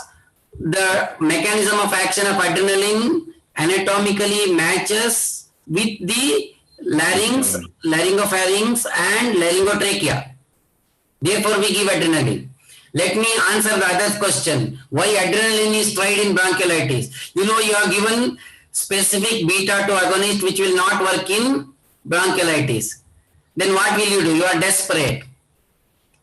the mechanism of action of adrenaline anatomically matches with the larynx, laryngopharynx and laryngotrachea. Therefore, we give adrenaline. Let me answer the other question. Why adrenaline is tried in bronchiolitis? You know, you are given specific beta-2 agonist which will not work in bronchiolitis. Then what will you do? You are desperate.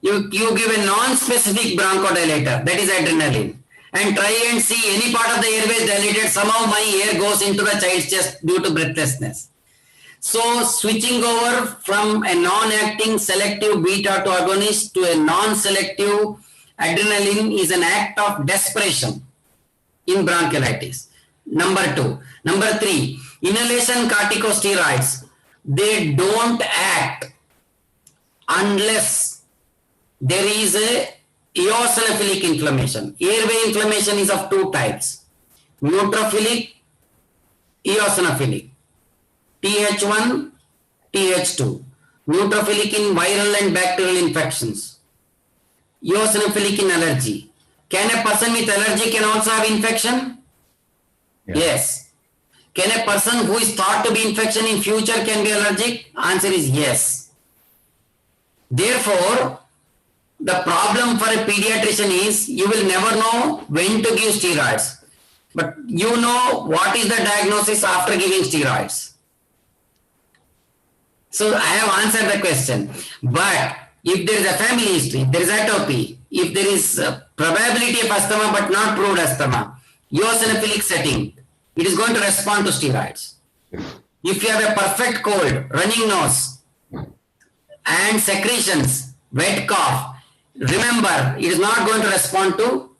You give a non-specific bronchodilator, that is adrenaline, and try and see any part of the airways dilated, somehow my air goes into the child's chest due to breathlessness. So switching over from a non-acting selective beta-2 agonist to a non-selective adrenaline is an act of desperation in bronchiolitis. Number two. Number three, inhalation corticosteroids, they don't act unless there is a eosinophilic inflammation. Airway inflammation is of two types: neutrophilic, eosinophilic. TH1, TH2. Neutrophilic in viral and bacterial infections. Eosinophilic in allergy. Can a person with allergy can also have infection? Yeah. Yes. Can a person who is thought to be infection in future can be allergic? Answer is yes. Therefore, the problem for a pediatrician is you will never know when to give steroids. But you know what is the diagnosis after giving steroids. So I have answered the question. But if there is a family history, if there is atopy, if there is a probability of asthma but not proved asthma, eosinophilic setting, it is going to respond to steroids. If you have a perfect cold, running nose, and secretions, wet cough, remember, it is not going to respond to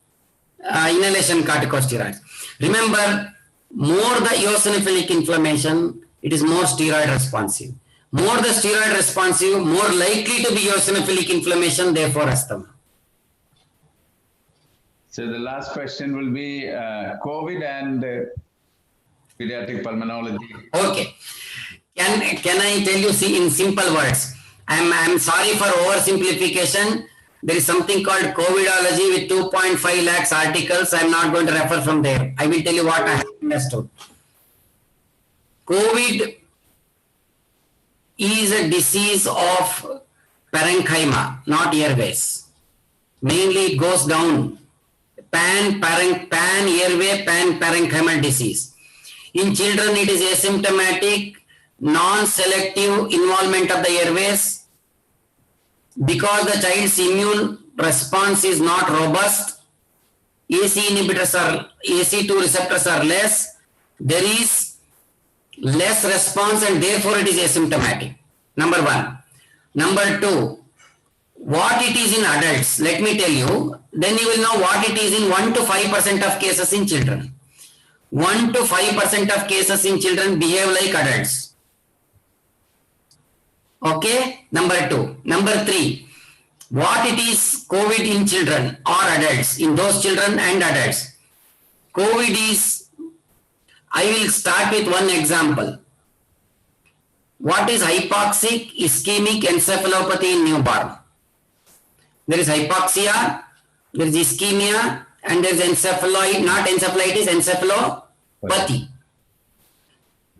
inhalation corticosteroids. Remember, more the eosinophilic inflammation, it is more steroid responsive. More the steroid responsive, more likely to be eosinophilic inflammation, therefore asthma. So the last question will be COVID and pediatric pulmonology. Okay. Can I tell you, see, in simple words? I'm sorry for oversimplification. There is something called COVIDology with 2.5 lakhs articles. I'm not going to refer from there. I will tell you what I have understood. COVID is a disease of parenchyma, not airways. Mainly it goes down. Pan-airway, pan-parenchymal disease. In children, it is asymptomatic, non-selective involvement of the airways. Because the child's immune response is not robust, ACE2 receptors are less, there is less response and therefore it is asymptomatic. Number one. Number two, what it is in adults, let me tell you, then you will know what it is in 1 to 5% of cases in children. 1 to 5% of cases in children behave like adults. Okay, number two. Number three, what it is COVID in children or adults, in those children and adults. COVID is, I will start with one example. What is hypoxic ischemic encephalopathy in newborn? There is hypoxia, there is ischemia, and there is encephaloid, not encephalitis, encephalopathy.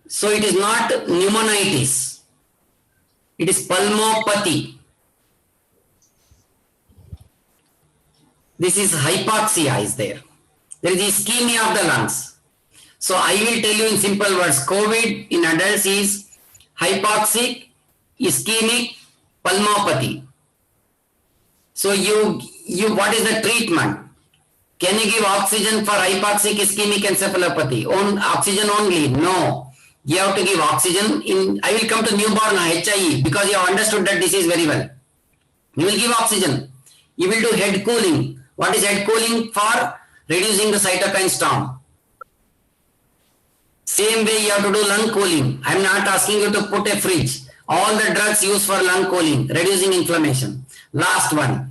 So it is not pneumonitis. It is pulmopathy. This is hypoxia is there. There is ischemia of the lungs. So I will tell you in simple words, COVID in adults is hypoxic, ischemic, pulmopathy. So what is the treatment? Can you give oxygen for hypoxic ischemic encephalopathy? Oxygen only? No. You have to give oxygen in, I will come to newborn HIE because you have understood that disease very well. You will give oxygen. You will do head cooling. What is head cooling for? Reducing the cytokine storm. Same way you have to do lung cooling. I am not asking you to put a fridge. All the drugs used for lung cooling, reducing inflammation. Last one,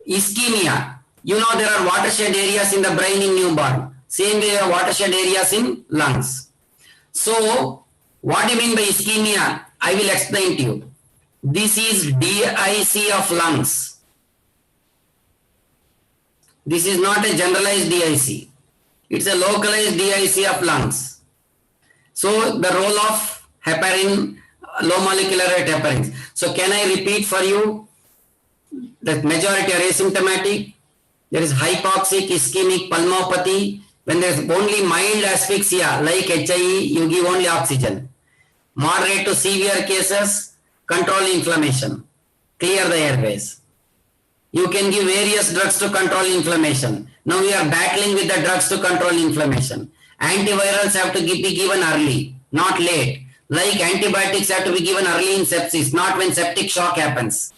ischemia. You know there are watershed areas in the brain in newborn. Same way there are watershed areas in lungs. So, what do you mean by ischemia? I will explain to you. This is DIC of lungs. This is not a generalized DIC. It's a localized DIC of lungs. So, the role of heparin, low molecular weight heparins. So, can I repeat for you? The majority are asymptomatic. There is hypoxic ischemic pulmopathy. When there is only mild asphyxia like HIE, you give only oxygen. Moderate to severe cases, control inflammation, clear the airways. You can give various drugs to control inflammation. Now we are battling with the drugs to control inflammation. Antivirals have to be given early, not late. Like antibiotics have to be given early in sepsis, not when septic shock happens.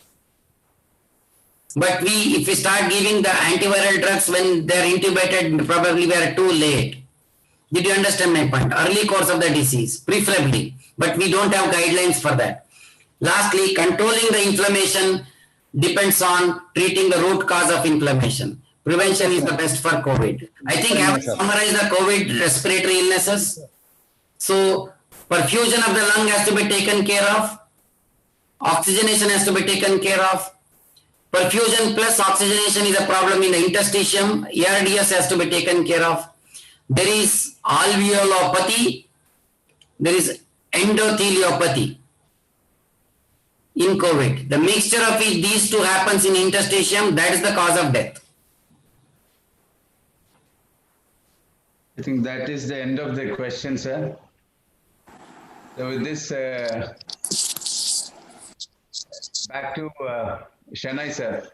But if we start giving the antiviral drugs when they are intubated, probably we are too late. Did you understand my point? Early course of the disease, preferably. But we don't have guidelines for that. Lastly, controlling the inflammation depends on treating the root cause of inflammation. Prevention is the best for COVID. I think I have summarized the COVID respiratory illnesses. So, perfusion of the lung has to be taken care of. Oxygenation has to be taken care of. Perfusion plus oxygenation is a problem in the interstitium. ARDS has to be taken care of. There is alveolopathy there is endotheliopathy in COVID. The mixture of these two happens in interstitium, that is the cause of death. I think that is the end of the question, sir. So with this, back to Shanai, sir.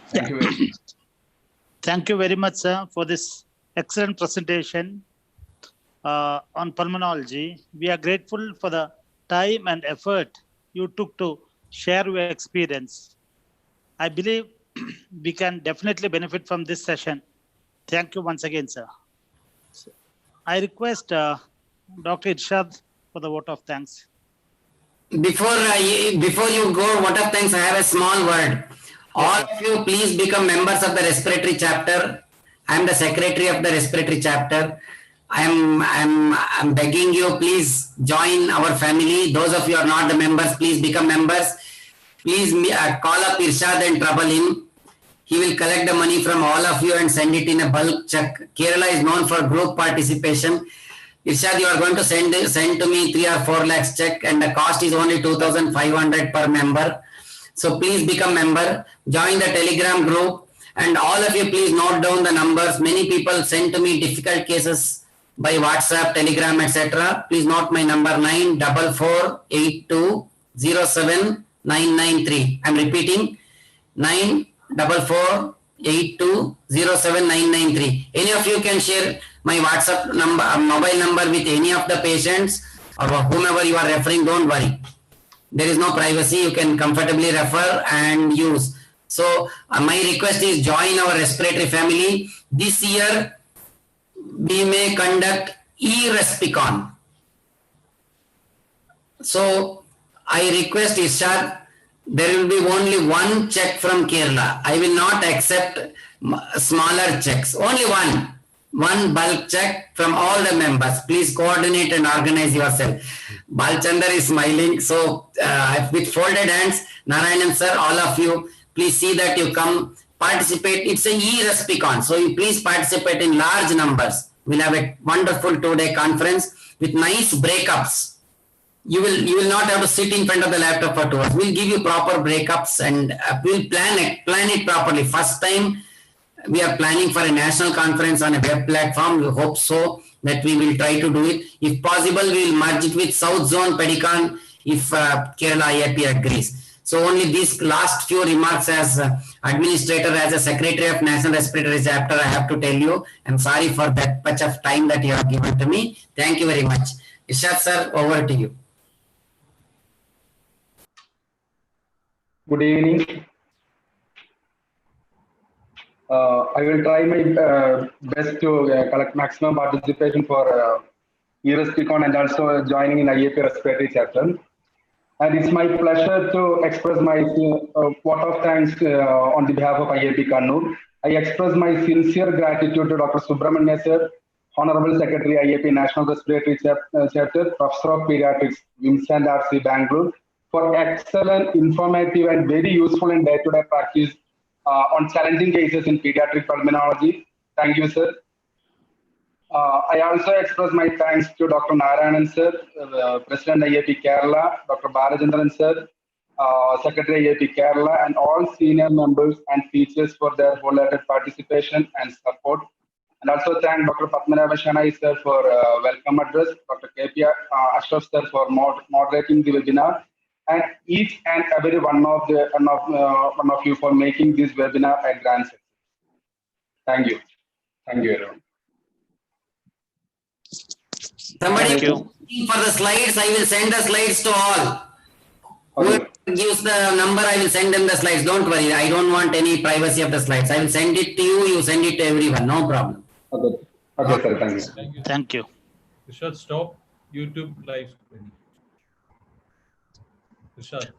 Thank you very much. Thank you very much, sir, for this excellent presentation on pulmonology. We are grateful for the time and effort you took to share your experience. I believe we can definitely benefit from this session. Thank you once again, sir. I request Dr. Irshad for the vote of thanks. Before you go, vote of thanks, I have a small word. All of you, please become members of the respiratory chapter. I am the secretary of the respiratory chapter. I'm begging you, please join our family. Those of you who are not the members, please become members. Please call up Irshad and trouble him. He will collect the money from all of you and send it in a bulk check. Kerala is known for group participation. Irshad, you are going to send to me 3 or 4 lakhs check, and the cost is only 2,500 per member. So please become member, join the Telegram group, and all of you please note down the numbers. Many people send to me difficult cases by WhatsApp, Telegram, etc. Please note my number 94482079993. I'm repeating 94482079993. Any of you can share my WhatsApp number, mobile number with any of the patients or whomever you are referring. Don't worry. There is no privacy. You can comfortably refer and use. So my request is join our respiratory family. This year we may conduct e-Respicon. So I request Irshad, there will be only one check from Kerala. I will not accept smaller checks. Only one bulk check from all the members. Please coordinate and organize yourself. Balchandar is smiling. So with folded hands, Narayanan sir, all of you, please see that you come participate. It's a e-Respicon. So you please participate in large numbers. We'll have a wonderful 2-day conference with nice breakups. You will not have to sit in front of the laptop for 2 hours. We'll give you proper breakups and we'll plan it properly. First time we are planning for a national conference on a web platform. We hope so that we will try to do it. If possible, we will merge it with South Zone Pedicon if Kerala IAP agrees. So only these last few remarks as administrator, as a secretary of National Respiratory Chapter, I have to tell you, I'm sorry for that much of time that you have given to me. Thank you very much. Irshad sir, over to you. Good evening. I will try my best to collect maximum participation for e-Respicon and also joining in IAP respiratory chapter. And it's my pleasure to express my vote of thanks on the behalf of IAP Kannur. I express my sincere gratitude to Dr. Subramanya sir, Honorable Secretary IAP National Respiratory Chapter, Professor of Pediatrics, WIMS and RC Bangalore, for excellent, informative and very useful and day-to-day practice on challenging cases in pediatric pulmonology. Thank you, sir. I also express my thanks to Dr. Narayanan sir, President IAP Kerala, Dr. Balachandran sir, Secretary IAP Kerala, and all senior members and teachers for their wholehearted participation and support. And also thank Dr. Padmanabhan Shanai sir for welcome address, Dr. KP Ashraf sir for moderating the webinar, and each and every one of you for making this webinar a grand success. Thank you. Thank you, everyone. Somebody for the slides, I will send the slides to all. Whoever gives the number, I will send them the slides. Don't worry, I don't want any privacy of the slides. I will send it to you, you send it to everyone, no problem. Okay, okay sir, thank you. Thank you. Thank you. Irshad, stop YouTube live stream. Irshad.